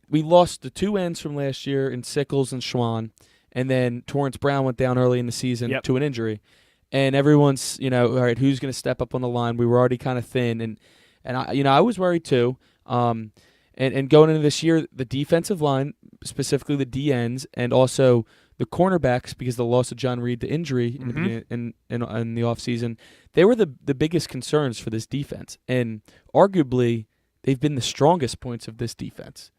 we lost the 2 ends from last year in Sickles and Schwann, and then Torrance Brown went down early in the season to an injury. And everyone's, all right, who's going to step up on the line? We were already kind of thin, and I was worried too. And going into this year, the defensive line, specifically the DNs, and also the cornerbacks, because the loss of John Reed to injury in the offseason, they were the biggest concerns for this defense. And arguably, they've been the strongest points of this defense,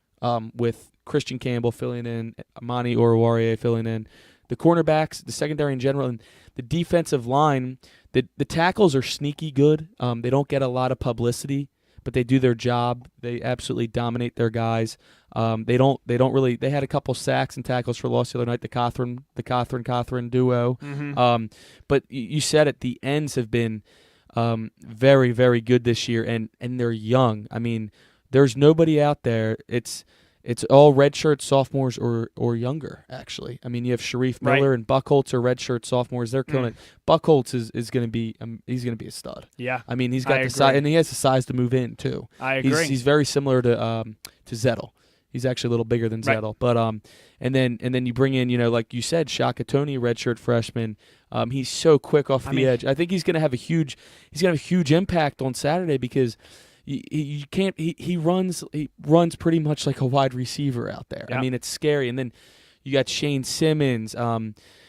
with Christian Campbell filling in, Amani Oruwariye filling in, the cornerbacks, the secondary in general, and the defensive line. The tackles are sneaky good. They don't get a lot of publicity, but they do their job. They absolutely dominate their guys. They don't really. They had a couple sacks and tackles for loss the other night. The Cothran duo. But you said it. The ends have been very, very good this year, and they're young. I mean, there's nobody out there. It's all redshirt sophomores or younger, actually. I mean, you have Sharif Miller and Buckholz are redshirt sophomores. They're killing it. Buckholz is going to be he's going to be a stud. Yeah. I mean, he's got the size, and he has the size to move in too. I agree. He's very similar to Zettel. He's actually a little bigger than Right. Zettel. But and then you bring in, like you said, Shaka Toney, redshirt freshman. He's so quick off the edge. I think he's going to have a huge impact on Saturday because you can't. He runs pretty much like a wide receiver out there. Yeah. I mean, it's scary. And then you got Shane Simmons.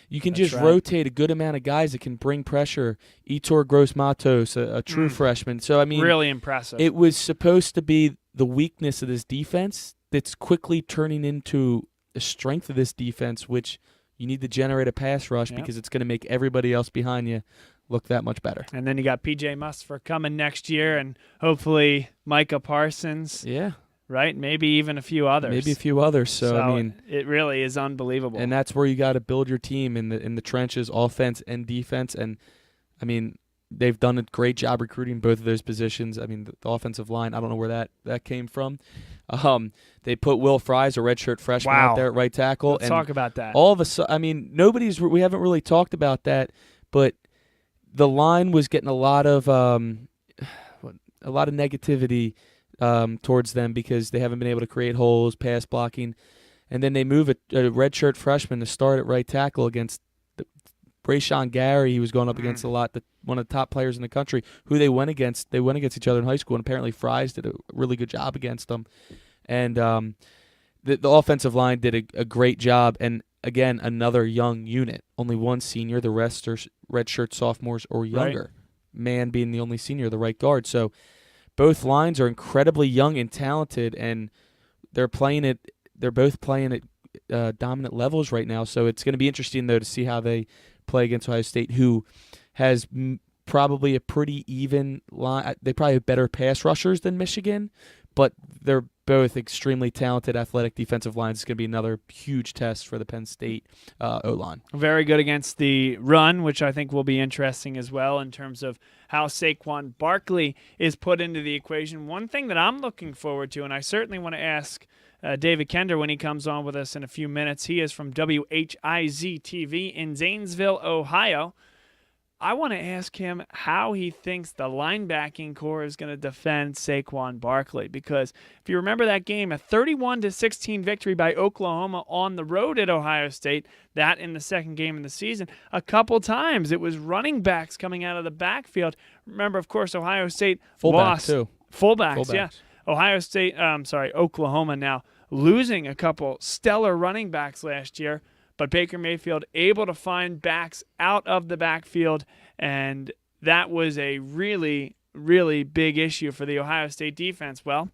You can That's just right. rotate a good amount of guys that can bring pressure. Etor Gross-Matos, a true freshman. So I mean, really impressive. it was supposed to be the weakness of this defense that's quickly turning into the strength of this defense, which you need to generate a pass rush because it's going to make everybody else behind you look that much better. And then you got P.J. Musfer coming next year, and hopefully Micah Parsons. Yeah. Right? Maybe even a few others. So I mean, it really is unbelievable. and that's where you got to build your team in the trenches, offense and defense. And I mean, they've done a great job recruiting both of those positions. I mean, the offensive line, I don't know where that came from. They put Will Fries, a redshirt freshman, out there at right tackle. Let's talk about that. All of a sudden, I mean, we haven't really talked about that, but the line was getting a lot of negativity towards them because they haven't been able to create holes, pass blocking, and then they move a redshirt freshman to start at right tackle against Brayshawn Gary. He was going up against one of the top players in the country, who they went against. They went against each other in high school, and apparently Fries did a really good job against them. And the offensive line did a great job. And again, another young unit. Only one senior. The rest are redshirt sophomores or younger. Right. Man being the only senior, the right guard. So both lines are incredibly young and talented, and they're both playing at dominant levels right now. So it's going to be interesting, though, to see how they play against Ohio State, who has probably a pretty even line. They probably have better pass rushers than Michigan, but they're both extremely talented, athletic defensive lines. It's going to be another huge test for the Penn State O-line. Very good against the run, which I think will be interesting as well in terms of how Saquon Barkley is put into the equation. One thing that I'm looking forward to, and I certainly want to ask David Kender when he comes on with us in a few minutes. He is from WHIZ TV in Zanesville, Ohio. I want to ask him how he thinks the linebacking core is going to defend Saquon Barkley, because if you remember that game, a 31-16 victory by Oklahoma on the road at Ohio State, that in the second game of the season, a couple times it was running backs coming out of the backfield. Remember, of course, Ohio State lost. Fullbacks, yeah. Oklahoma now losing a couple stellar running backs last year. But Baker Mayfield able to find backs out of the backfield, and that was a really, really big issue for the Ohio State defense. Well,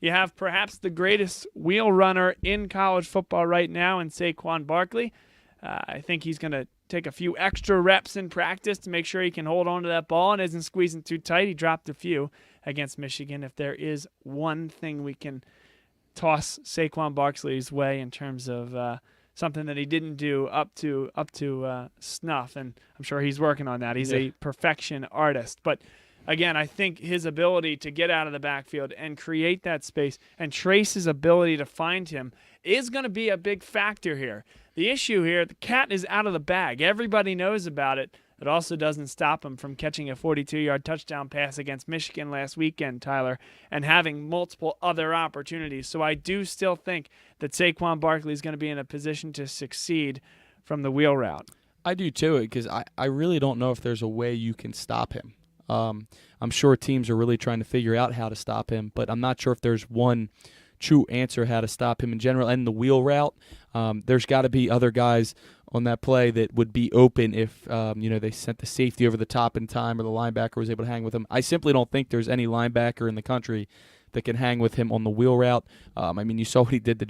you have perhaps the greatest wheel runner in college football right now in Saquon Barkley. I think he's going to take a few extra reps in practice to make sure he can hold on to that ball and isn't squeezing too tight. He dropped a few against Michigan. If there is one thing we can toss Saquon Barkley's way in terms of something that he didn't do up to snuff, and I'm sure he's working on that. He's a perfection artist. But again, I think his ability to get out of the backfield and create that space and Trace's ability to find him is going to be a big factor here. The issue here, the cat is out of the bag. Everybody knows about it. It also doesn't stop him from catching a 42-yard touchdown pass against Michigan last weekend, Tyler, and having multiple other opportunities. So I do still think that Saquon Barkley is going to be in a position to succeed from the wheel route. I do too, because I really don't know if there's a way you can stop him. I'm sure teams are really trying to figure out how to stop him, but I'm not sure if there's one true answer how to stop him in general. And the wheel route, there's got to be other guys on that play that would be open if they sent the safety over the top in time or the linebacker was able to hang with him. I simply don't think there's any linebacker in the country that can hang with him on the wheel route. You saw what he did to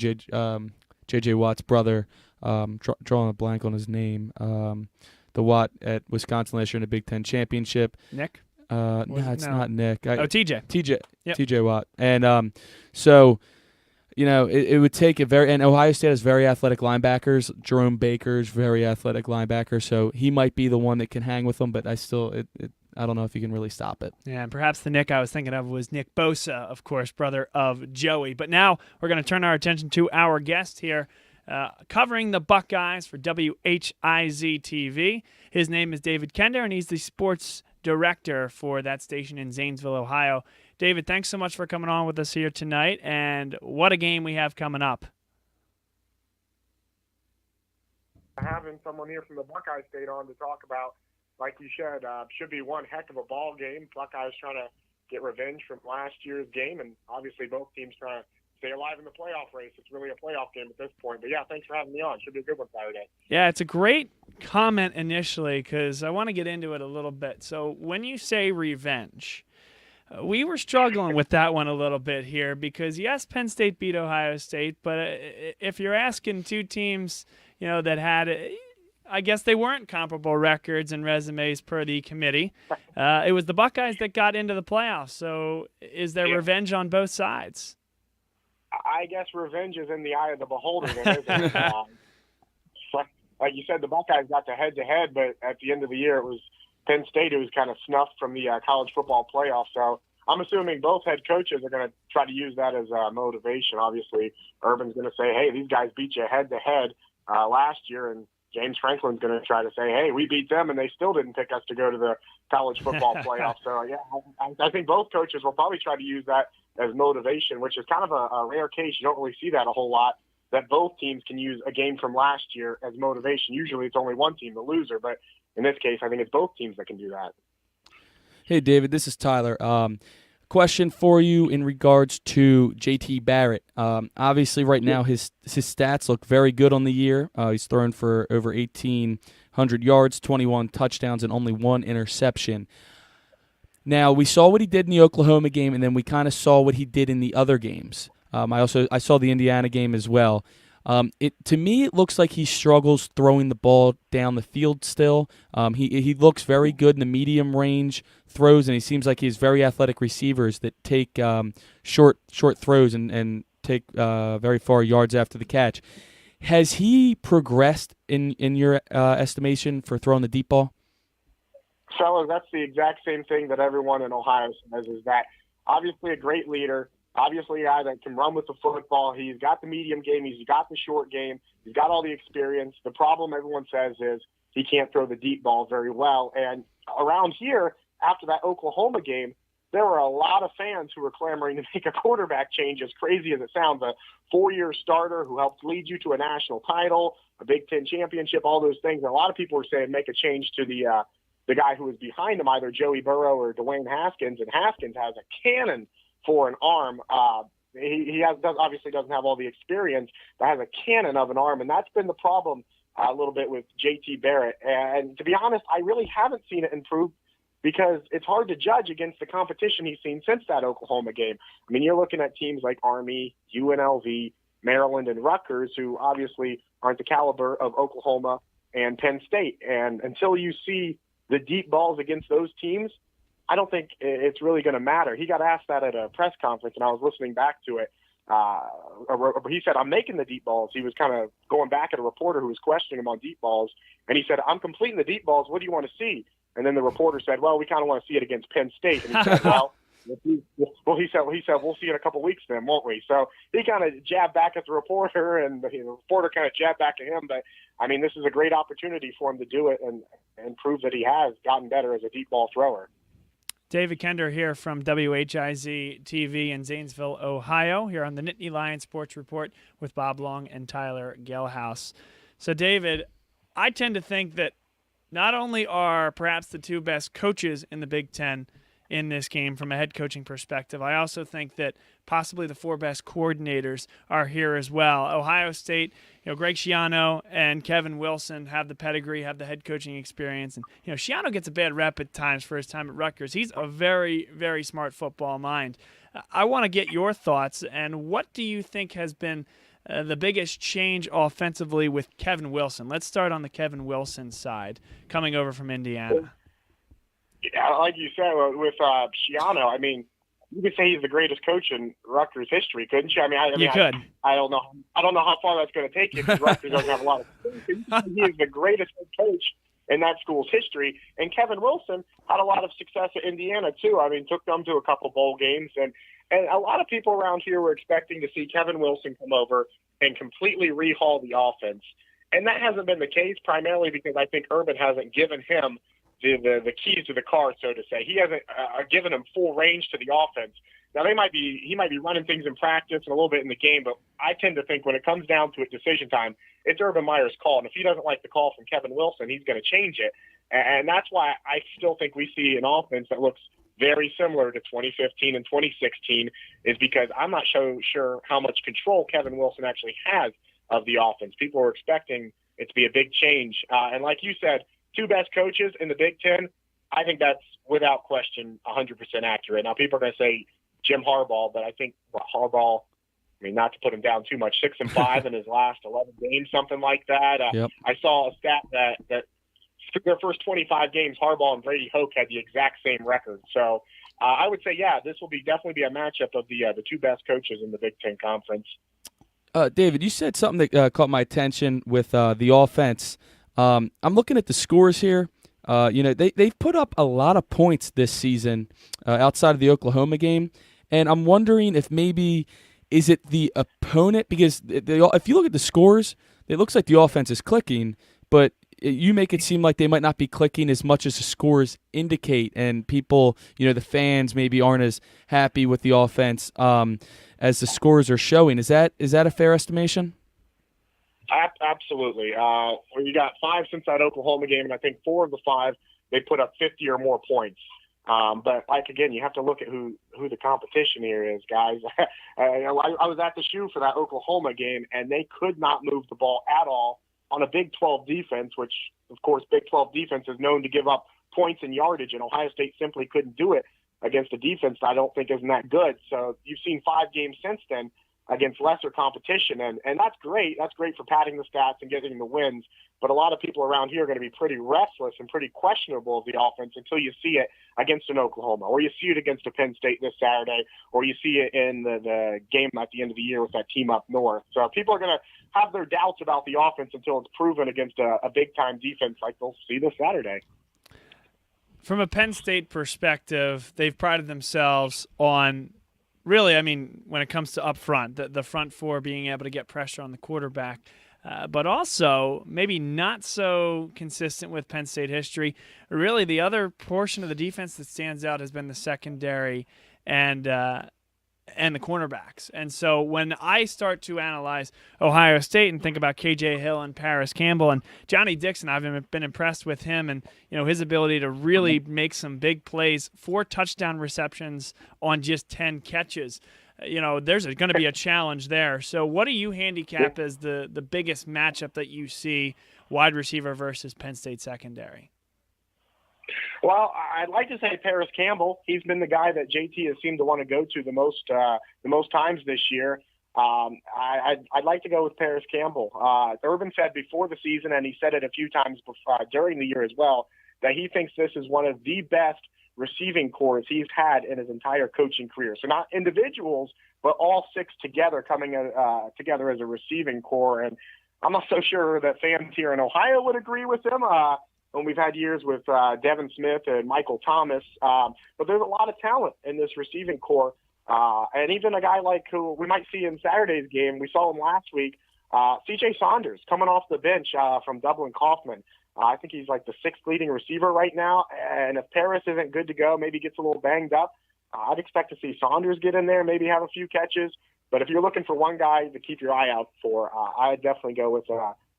J.J. Watt's brother, drawing a blank on his name, the Watt at Wisconsin last year in the Big Ten Championship. Nick? No, it's not Nick. TJ. Yep. TJ Watt. And so it would take and Ohio State has very athletic linebackers. Jerome Baker's very athletic linebacker, so he might be the one that can hang with them, but I don't know if you can really stop it. Yeah, and perhaps the Nick I was thinking of was Nick Bosa, of course, brother of Joey. But now we're going to turn our attention to our guest here, covering the Buckeyes for WHIZ TV. His name is David Kender, and he's the sports director for that station in Zanesville, Ohio. David, thanks so much for coming on with us here tonight, and what a game we have coming up. Having someone here from the Buckeye State on to talk about, like you said, should be one heck of a ball game. Buckeyes trying to get revenge from last year's game, and obviously both teams trying to stay alive in the playoff race. It's really a playoff game at this point. But, yeah, thanks for having me on. Should be a good one Saturday. Yeah, it's a great comment initially because I want to get into it a little bit. So when you say revenge, we were struggling with that one a little bit here because, yes, Penn State beat Ohio State, but if you're asking two teams – that had, I guess they weren't comparable records and resumes per the committee. It was the Buckeyes that got into the playoffs. So is there revenge on both sides? I guess revenge is in the eye of the beholder. Isn't it? Like you said, the Buckeyes got to head-to-head, but at the end of the year it was Penn State who was kind of snuffed from the college football playoff. So I'm assuming both head coaches are going to try to use that as motivation. Obviously, Urban's going to say, hey, these guys beat you head-to-head last year, and James Franklin's going to try to say, hey, we beat them, and they still didn't pick us to go to the college football playoff. So, yeah, I think both coaches will probably try to use that as motivation, which is kind of a rare case. You don't really see that a whole lot, that both teams can use a game from last year as motivation. Usually it's only one team, the loser, but in this case, I think it's both teams that can do that. Hey, David, this is Tyler. Question for you in regards to JT Barrett. Obviously, right now his stats look very good on the year. He's thrown for over 1,800 yards, 21 touchdowns, and only 1 interception. Now, we saw what he did in the Oklahoma game, and then we kind of saw what he did in the other games. I saw the Indiana game as well. To me, it looks like he struggles throwing the ball down the field still. He looks very good in the medium range throws, and he seems like he has very athletic receivers that take short throws and take very far yards after the catch. Has he progressed in your estimation for throwing the deep ball? Fellas, that's the exact same thing that everyone in Ohio says, is that obviously a great leader, obviously a guy that can run with the football. He's got the medium game. He's got the short game. He's got all the experience. The problem, everyone says, is he can't throw the deep ball very well. And around here, after that Oklahoma game, there were a lot of fans who were clamoring to make a quarterback change, as crazy as it sounds. A 4-year starter who helped lead you to a national title, a Big Ten championship, all those things. And a lot of people were saying make a change to the guy who was behind him, either Joey Burrow or Dwayne Haskins. And Haskins has a cannon for an arm. He obviously doesn't have all the experience, but has a cannon of an arm. And that's been the problem a little bit with JT Barrett. And to be honest, I really haven't seen it improve, because it's hard to judge against the competition he's seen since that Oklahoma game. I mean, you're looking at teams like Army, UNLV, Maryland, and Rutgers, who obviously aren't the caliber of Oklahoma and Penn State. And until you see the deep balls against those teams, I don't think it's really going to matter. He got asked that at a press conference, and I was listening back to it. He said, I'm making the deep balls. He was kind of going back at a reporter who was questioning him on deep balls, and he said, I'm completing the deep balls. What do you want to see? And then the reporter said, well, we kind of want to see it against Penn State. And he said, he said, we'll see it in a couple weeks then, won't we? So he kind of jabbed back at the reporter, and the reporter kind of jabbed back at him. But, I mean, this is a great opportunity for him to do it and prove that he has gotten better as a deep ball thrower. David Kender here from WHIZ TV in Zanesville, Ohio, here on the Nittany Lion Sports Report with Bob Long and Tyler Gehlhaus. So, David, I tend to think that not only are perhaps the two best coaches in the Big Ten in this game from a head coaching perspective, I also think that possibly the 4 best coordinators are here as well. Ohio State, Greg Schiano and Kevin Wilson have the pedigree, have the head coaching experience. And, Schiano gets a bad rep at times for his time at Rutgers. He's a very, very smart football mind. I want to get your thoughts, and what do you think has been the biggest change offensively with Kevin Wilson? Let's start on the Kevin Wilson side, coming over from Indiana. Yeah, like you said, with Schiano, I mean, you could say he's the greatest coach in Rutgers history, couldn't you? You could. I don't know how far that's going to take you, because Rutgers doesn't have a lot of experience. He is the greatest head coach in that school's history. And Kevin Wilson had a lot of success at Indiana, too. I mean, took them to a couple bowl games. And a lot of people around here were expecting to see Kevin Wilson come over and completely rehaul the offense. And that hasn't been the case, primarily because I think Urban hasn't given him the keys to the car, so to say. He hasn't given him full range to the offense. Now, he might be running things in practice and a little bit in the game, but I tend to think when it comes down to it, decision time, it's Urban Meyer's call. And if he doesn't like the call from Kevin Wilson, he's going to change it. And that's why I still think we see an offense that looks very similar to 2015 and 2016, is because I'm not so sure how much control Kevin Wilson actually has of the offense. People are expecting it to be a big change. And like you said, two best coaches in the Big Ten, I think that's without question 100% accurate. Now, people are going to say Jim Harbaugh, but I think Harbaugh, I mean, not to put him down too much, 6-5 in his last 11 games, something like that. Yep. I saw a stat that for their first 25 games, Harbaugh and Brady Hoke had the exact same record. So I would say, yeah, this will definitely be a matchup of the two best coaches in the Big Ten Conference. David, you said something that caught my attention with the offense. I'm looking at the scores here. They've put up a lot of points this season outside of the Oklahoma game, and I'm wondering if maybe is it the opponent, because if you look at the scores, it looks like the offense is clicking, but you make it seem like they might not be clicking as much as the scores indicate, and people, the fans maybe aren't as happy with the offense as the scores are showing. Is that a fair estimation? Absolutely. You got 5 since that Oklahoma game, and I think 4 of the 5 they put up 50 or more points. But again, you have to look at who the competition here is, guys. I was at the shoe for that Oklahoma game, and they could not move the ball at all on a Big 12 defense, which, of course, Big 12 defense is known to give up points and yardage, and Ohio State simply couldn't do it against a defense that I don't think isn't that good. So you've seen 5 games since then against lesser competition, and that's great. That's great for padding the stats and getting the wins. But a lot of people around here are going to be pretty restless and pretty questionable of the offense until you see it against an Oklahoma, or you see it against a Penn State this Saturday, or you see it in the game at the end of the year with that team up north. So people are going to have their doubts about the offense until it's proven against a big-time defense like they'll see this Saturday. From a Penn State perspective, they've prided themselves on really, I mean, when it comes to up front, the front four being able to get pressure on the quarterback, but also maybe not so consistent with Penn State history. Really, the other portion of the defense that stands out has been the secondary and the cornerbacks. And so when I start to analyze Ohio State and think about KJ Hill and Paris Campbell and Johnny Dixon, I've been impressed with him and his ability to really make some big plays, 4 touchdown receptions on just 10 catches. There's going to be a challenge there. So what do you handicap as the biggest matchup that you see, wide receiver versus Penn State secondary? Well, I'd like to say Paris Campbell. He's been the guy that JT has seemed to want to go to the most times this year. I'd like to go with Paris Campbell. Urban said before the season, and he said it a few times before, during the year as well, that he thinks this is one of the best receiving corps he's had in his entire coaching career. So not individuals, but all 6 together coming together as a receiving corps. And I'm not so sure that fans here in Ohio would agree with him. When we've had years with Devin Smith and Michael Thomas, but there's a lot of talent in this receiving corps. And even a guy like who we might see in Saturday's game, we saw him last week, C.J. Saunders coming off the bench from Dublin Kaufman. I think he's like the 6th leading receiver right now. And if Paris isn't good to go, maybe gets a little banged up, I'd expect to see Saunders get in there, maybe have a few catches. But if you're looking for one guy to keep your eye out for, I'd definitely go with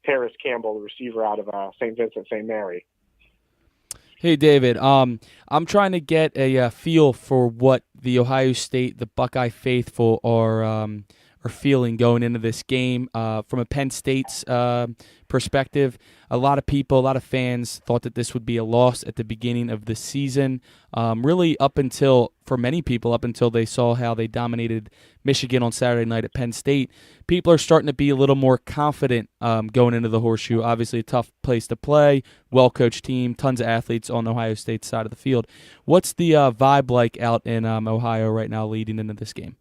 Paris Campbell, the receiver out of St. Vincent St. Mary. Hey, David, I'm trying to get a feel for what the Ohio State, the Buckeye faithful are feeling going into this game. From a Penn State's perspective, a lot of people, a lot of fans thought that this would be a loss at the beginning of the season. Really for many people, up until they saw how they dominated Michigan on Saturday night at Penn State, people are starting to be a little more confident going into the Horseshoe. Obviously a tough place to play, well-coached team, tons of athletes on Ohio State's side of the field. What's the vibe like out in Ohio right now leading into this game?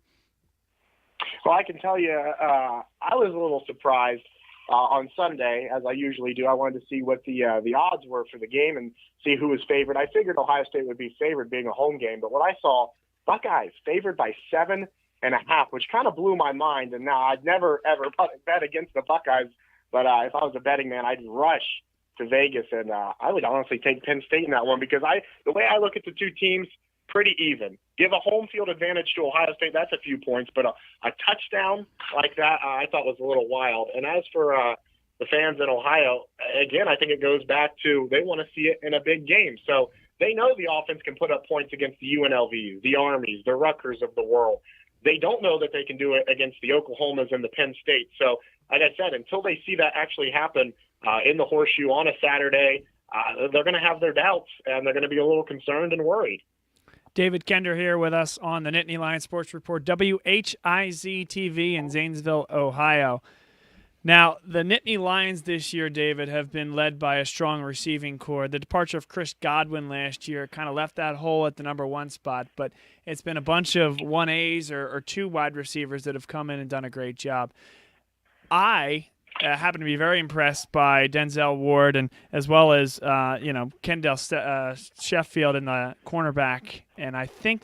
Well, I can tell you, I was a little surprised on Sunday, as I usually do. I wanted to see what the odds were for the game and see who was favored. I figured Ohio State would be favored being a home game, but what I saw, Buckeyes favored by 7.5, which kind of blew my mind. And now I'd never, ever bet against the Buckeyes, but if I was a betting man, I'd rush to Vegas, and I would honestly take Penn State in that one because the way I look at the two teams, pretty even. Give a home field advantage to Ohio State, that's a few points, but a touchdown like that I thought was a little wild. And as for the fans in Ohio, again, I think it goes back to they want to see it in a big game. So they know the offense can put up points against the UNLVs, the Armies, the Rutgers of the world. They don't know that they can do it against the Oklahomas and the Penn State. So, like I said, until they see that actually happen in the Horseshoe on a Saturday, they're going to have their doubts, and they're going to be a little concerned and worried. David Kender here with us on the Nittany Lion Sports Report, WHIZ TV in Zanesville, Ohio. Now, the Nittany Lions this year, David, have been led by a strong receiving core. The departure of Chris Godwin last year kind of left that hole at the number 1 spot, but it's been a bunch of 1As or 2 wide receivers that have come in and done a great job. I happen to be very impressed by Denzel Ward and as well as Kendall Sheffield in the cornerback, and I think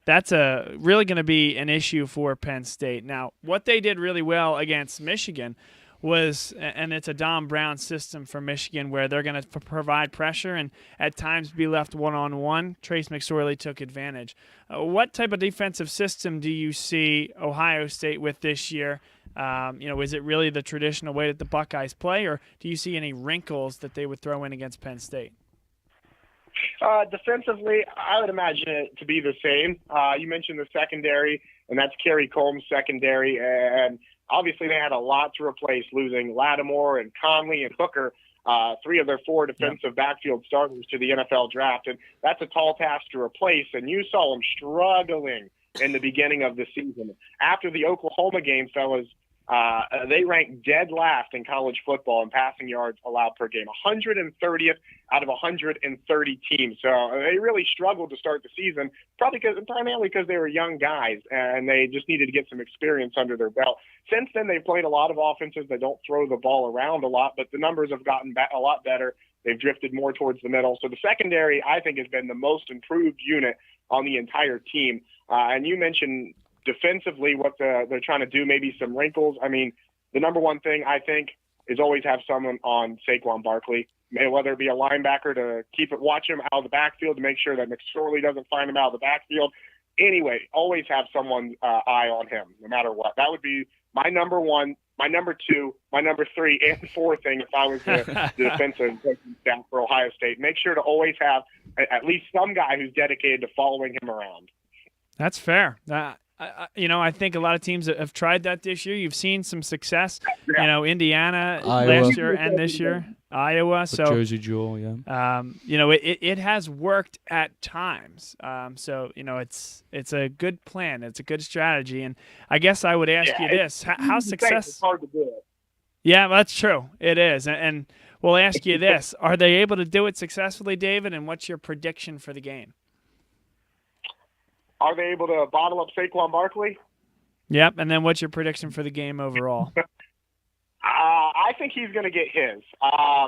that's really going to be an issue for Penn State. Now, what they did really well against Michigan was, and it's a Dom Brown system for Michigan where they're going to provide pressure and at times be left one-on-one. Trace McSorley took advantage. What type of defensive system do you see Ohio State with this year? Is it really the traditional way that the Buckeyes play, or do you see any wrinkles that they would throw in against Penn State? Defensively, I would imagine it to be the same. You mentioned the secondary, and that's Kerry Combs' secondary, and obviously they had a lot to replace, losing Lattimore and Conley and Hooker, 3 of their 4 defensive backfield starters to the NFL draft, and that's a tall task to replace, and you saw them struggling in the beginning of the season. After the Oklahoma game, fellas, they ranked dead last in college football in passing yards allowed per game, 130th out of 130 teams. So they really struggled to start the season, primarily because they were young guys and they just needed to get some experience under their belt. Since then, they've played a lot of offenses that don't throw the ball around a lot, but the numbers have gotten a lot better. They've drifted more towards the middle. So the secondary, I think, has been the most improved unit on the entire team. And you mentioned defensively what they're trying to do, maybe some wrinkles. I mean, the number one thing I think is always have someone on Saquon Barkley, whether it be a linebacker to watch him out of the backfield to make sure that McSorley doesn't find him out of the backfield. Anyway, always have someone's eye on him, no matter what. That would be my number 1, my number 2, my number 3, and 4 thing if I was the defensive staff for Ohio State. Make sure to always have at least some guy who's dedicated to following him around. That's fair. I think a lot of teams have tried that this year. You've seen some success. Yeah. Iowa last year and this year, Iowa. With so Josie Jewell, yeah. It has worked at times. It's a good plan. It's a good strategy. And I guess I would ask you this: how successful? It's hard to do it. Yeah, that's true. It is, and we'll ask you this: are they able to do it successfully, David? And what's your prediction for the game? Are they able to bottle up Saquon Barkley? Yep, and then what's your prediction for the game overall? I think he's going to get his. A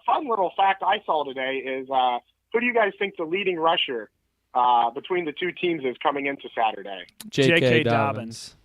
fun little fact I saw today is who do you guys think the leading rusher between the two teams is coming into Saturday? J.K. Dobbins.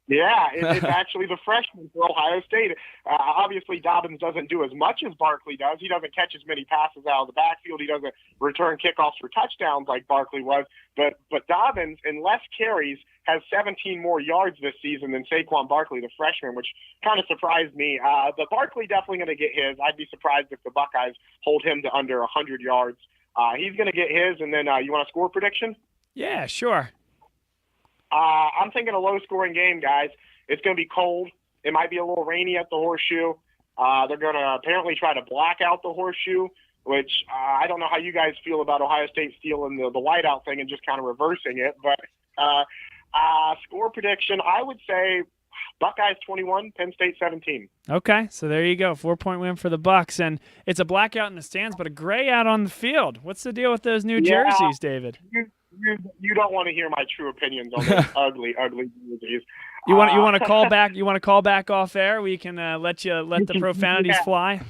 Yeah, it's actually the freshman for Ohio State. Obviously, Dobbins doesn't do as much as Barkley does. He doesn't catch as many passes out of the backfield. He doesn't return kickoffs for touchdowns like Barkley was. But Dobbins, in less carries, has 17 more yards this season than Saquon Barkley, the freshman, which kind of surprised me. But Barkley definitely going to get his. I'd be surprised if the Buckeyes hold him to under 100 yards. He's going to get his. And then you want a score prediction? Yeah, sure. I'm thinking a low-scoring game, guys. It's going to be cold. It might be a little rainy at the Horseshoe. They're going to apparently try to black out the Horseshoe, which I don't know how you guys feel about Ohio State stealing the whiteout thing and just kind of reversing it. But score prediction, I would say Buckeyes 21, Penn State 17. Okay, so there you go. 4-point win for the Bucks. And it's a blackout in the stands, but a gray out on the field. What's the deal with those new jerseys, David? You don't want to hear my true opinions on those ugly jerseys. You want to call back? You want to call back off air? We can let the profanities fly.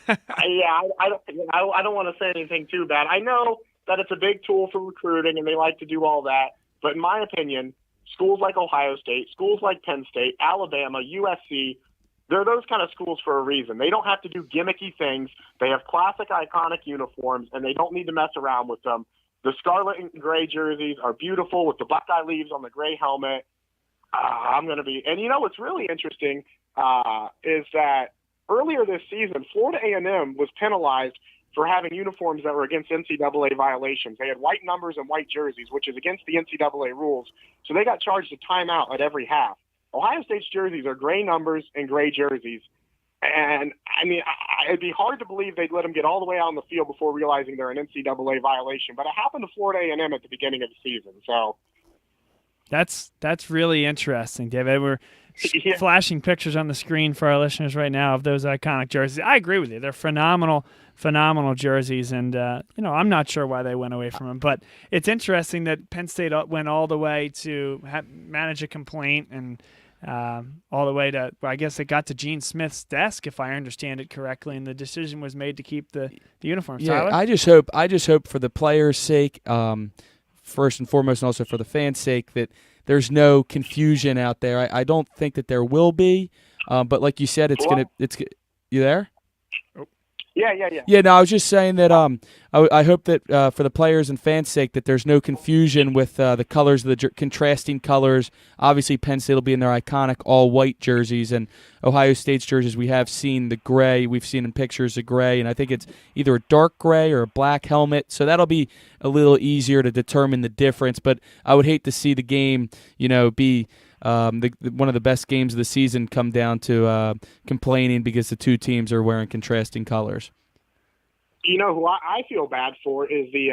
Yeah, I don't want to say anything too bad. I know that it's a big tool for recruiting, and they like to do all that. But in my opinion, schools like Ohio State, schools like Penn State, Alabama, USC, they're those kind of schools for a reason. They don't have to do gimmicky things. They have classic, iconic uniforms, and they don't need to mess around with them. The scarlet and gray jerseys are beautiful with the Buckeye leaves on the gray helmet. And you know what's really interesting is that earlier this season, Florida A&M was penalized for having uniforms that were against NCAA violations. They had white numbers and white jerseys, which is against the NCAA rules. So they got charged a timeout at every half. Ohio State's jerseys are gray numbers and gray jerseys. And, I mean, it'd be hard to believe they'd let them get all the way out on the field before realizing they're an NCAA violation. But it happened to Florida A&M at the beginning of the season. So that's really interesting, David. We're flashing pictures on the screen for our listeners right now of those iconic jerseys. I agree with you. They're phenomenal jerseys, and I'm not sure why they went away from them. But it's interesting that Penn State went all the way to manage a complaint and all the way to, I guess it got to Gene Smith's desk, if I understand it correctly, and the decision was made to keep the uniforms. Yeah, Tyler? I just hope for the players' sake, first and foremost, and also for the fans' sake, that there's no confusion out there. I don't think that there will be, but like you said, you there? Yeah. Yeah, no, I was just saying that I hope that for the players and fans' sake that there's no confusion with the colors, the contrasting colors. Obviously, Penn State will be in their iconic all-white jerseys, and Ohio State's jerseys, we have seen the gray. We've seen in pictures of gray, and I think it's either a dark gray or a black helmet, so that'll be a little easier to determine the difference. But I would hate to see the game, be one of the best games of the season come down to complaining because the two teams are wearing contrasting colors. You know who I feel bad for is the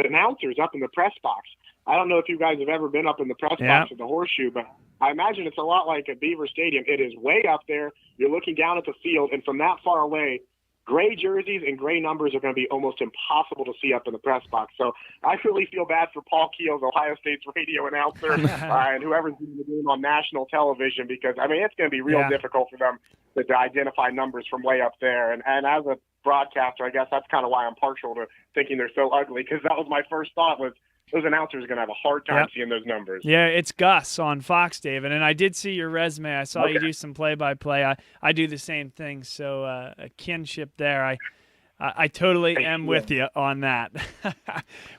announcers up in the press box. I don't know if you guys have ever been up in the press box at the Horseshoe, but I imagine it's a lot like at Beaver Stadium. It is way up there. You're looking down at the field, and from that far away, gray jerseys and gray numbers are going to be almost impossible to see up in the press box. So I really feel bad for Paul Keels, Ohio State's radio announcer, and whoever's doing the game on national television, because, I mean, it's going to be real difficult for them to identify numbers from way up there. And as a broadcaster, I guess that's kind of why I'm partial to thinking they're so ugly, because that was my first thought was those announcers are going to have a hard time seeing those numbers. Yeah, it's Gus on Fox, David, and I did see your resume. I saw you do some play-by-play. I do the same thing, so a kinship there. I totally am with you on that.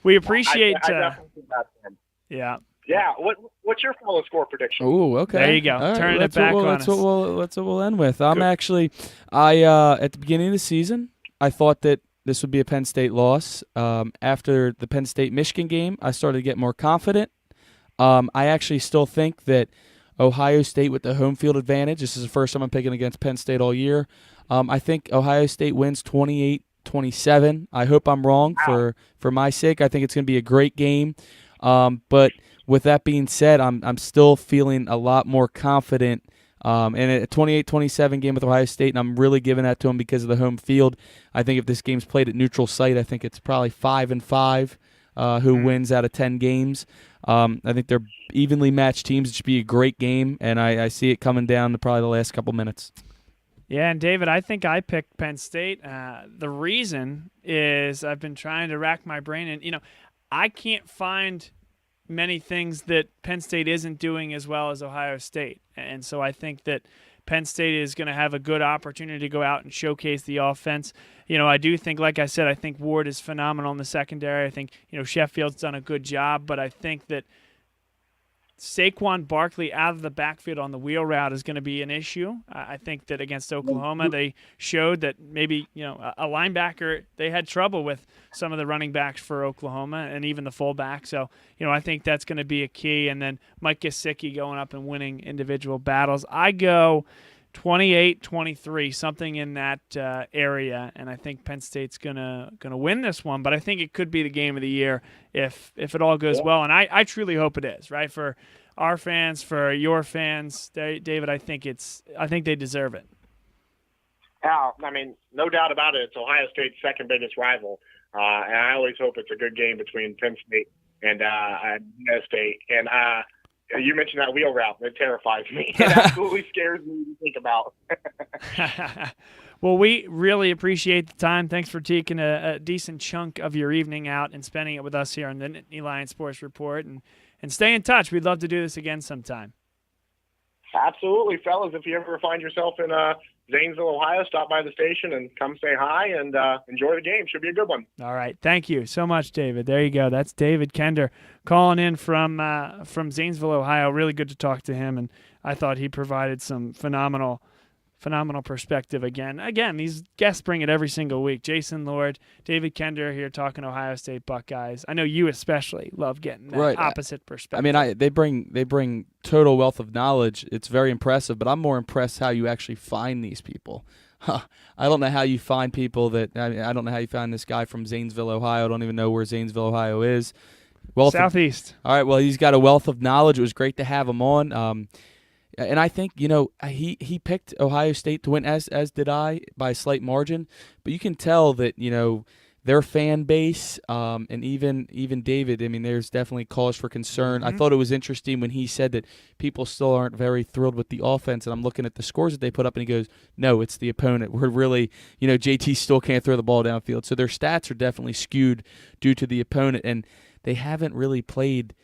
We appreciate. I definitely think that's him. Yeah. Yeah. What's your final score prediction? Oh, okay. There you go. All Turn right, it back on us. That's what we'll end with. At the beginning of the season, I thought that this would be a Penn State loss. After the Penn State-Michigan game, I started to get more confident. I actually still think that Ohio State with the home field advantage, this is the first time I'm picking against Penn State all year. I think Ohio State wins 28-27. I hope I'm wrong for my sake. I think it's going to be a great game. But with that being said, I'm still feeling a lot more confident in a 28-27 game with Ohio State, and I'm really giving that to them because of the home field. I think if this game's played at neutral site, I think it's probably 5-5 who wins out of 10 games. I think they're evenly matched teams. It should be a great game, and I see it coming down to probably the last couple minutes. Yeah, and David, I think I picked Penn State. The reason is I've been trying to rack my brain, and I can't find many things that Penn State isn't doing as well as Ohio State. And so I think that Penn State is going to have a good opportunity to go out and showcase the offense. I do think, like I said, I think Ward is phenomenal in the secondary. I think, Sheffield's done a good job, but I think that Saquon Barkley out of the backfield on the wheel route is going to be an issue. I think that against Oklahoma, they showed that maybe, a linebacker, they had trouble with some of the running backs for Oklahoma and even the fullback. So, I think that's going to be a key. And then Mike Gesicki going up and winning individual battles. I go 28-23, something in that area, and I think Penn State's gonna win this one. But I think it could be the game of the year if it all goes well, and I truly hope it is, right, for our fans, for your fans, David. I think they deserve it. Al, I mean, no doubt about it. It's Ohio State's second biggest rival, and I always hope it's a good game between Penn State and Ohio State. And you mentioned that wheel route. It terrifies me. It absolutely scares me to think about. Well, we really appreciate the time. Thanks for taking a decent chunk of your evening out and spending it with us here on the Nittany Lion Sports Report. And stay in touch. We'd love to do this again sometime. Absolutely, fellas. If you ever find yourself in Zanesville, Ohio, stop by the station and come say hi and enjoy the game. Should be a good one. All right. Thank you so much, David. There you go. That's David Kender calling in from Zanesville, Ohio. Really good to talk to him, and I thought he provided some phenomenal perspective again. Again, these guests bring it every single week. Jason Lord, David Kender here talking Ohio State Buckeyes. I know you especially love getting that opposite perspective. I mean, they bring total wealth of knowledge. It's very impressive, but I'm more impressed how you actually find these people. I don't know how you find people I don't know how you find this guy from Zanesville, Ohio. I don't even know where Zanesville, Ohio is. Southeast. All right, well, he's got a wealth of knowledge. It was great to have him on. And I think, he picked Ohio State to win, as did I, by a slight margin. But you can tell that, their fan base, and even David, I mean, there's definitely cause for concern. I thought it was interesting when he said that people still aren't very thrilled with the offense. And I'm looking at the scores that they put up, and he goes, no, it's the opponent. We're really, JT still can't throw the ball downfield. So their stats are definitely skewed due to the opponent. And they haven't really played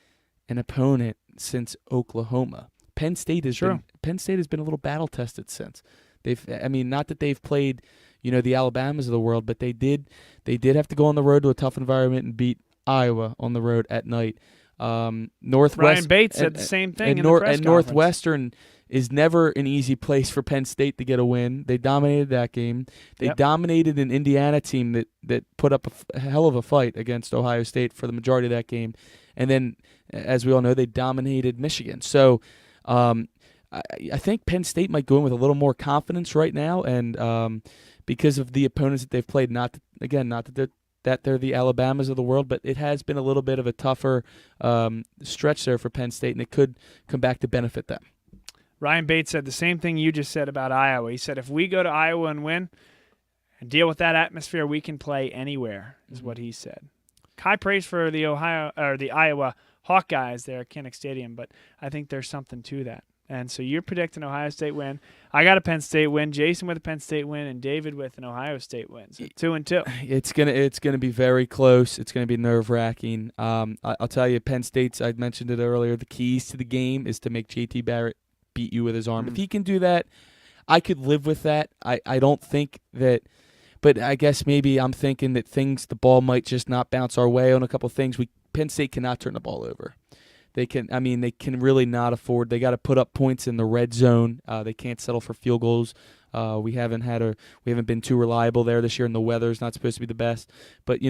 an opponent since Oklahoma. Penn State has been a little battle tested since. Not that they've played, the Alabamas of the world, but they did have to go on the road to a tough environment and beat Iowa on the road at night. Ryan Bates said the same thing in the press conference. Northwestern is never an easy place for Penn State to get a win. They dominated that game. They dominated an Indiana team that put up a hell of a fight against Ohio State for the majority of that game. And then, as we all know, they dominated Michigan. So I think Penn State might go in with a little more confidence right now, and because of the opponents that they've played, not that they're the Alabamas of the world, but it has been a little bit of a tougher stretch there for Penn State, and it could come back to benefit them. Ryan Bates said the same thing you just said about Iowa. He said if we go to Iowa and win and deal with that atmosphere, we can play anywhere, is what he said. High praise for the Iowa Hawkeyes there at Kinnick Stadium, but I think there's something to that. And so you're predicting Ohio State win. I got a Penn State win. Jason with a Penn State win, and David with an Ohio State win. So 2-2. It's gonna be very close. It's gonna be nerve-wracking. I'll tell you, Penn State's. I mentioned it earlier. The keys to the game is to make JT Barrett beat you with his arm. If he can do that, I could live with that. I don't think that. But I guess maybe I'm thinking that the ball might just not bounce our way on a couple of things. Penn State cannot turn the ball over. They can really not afford. They got to put up points in the red zone. They can't settle for field goals. We haven't been too reliable there this year, and the weather's not supposed to be the best. But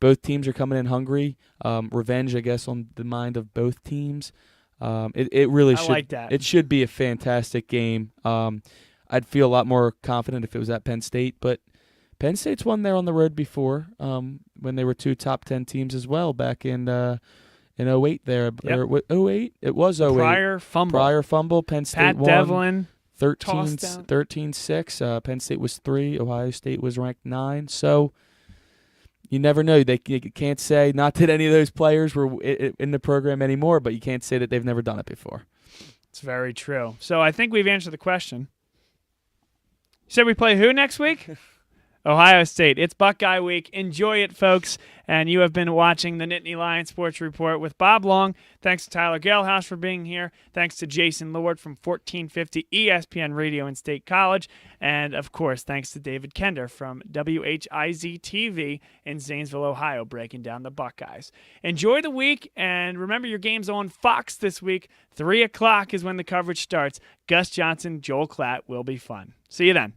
both teams are coming in hungry. Revenge, I guess, on the mind of both teams. It really should. I like that. It should be a fantastic game. I'd feel a lot more confident if it was at Penn State, but Penn State's won there on the road before, when they were two top 10 teams as well back in 08 there. Yep. Or 08? It was 08. Prior fumble. Penn State Pat won. Devlin. 13-6. Penn State was 3. Ohio State was ranked 9. So you never know. You can't say, not that any of those players were in the program anymore, but you can't say that they've never done it before. It's very true. So I think we've answered the question. You said we play who next week? Ohio State. It's Buckeye Week. Enjoy it, folks. And you have been watching the Nittany Lion Sports Report with Bob Long. Thanks to Tyler Gehlhaus for being here. Thanks to Jason Lord from 1450 ESPN Radio in State College. And, of course, thanks to David Kender from WHIZ TV in Zanesville, Ohio, breaking down the Buckeyes. Enjoy the week, and remember your game's on Fox this week. 3 o'clock is when the coverage starts. Gus Johnson, Joel Klatt will be fun. See you then.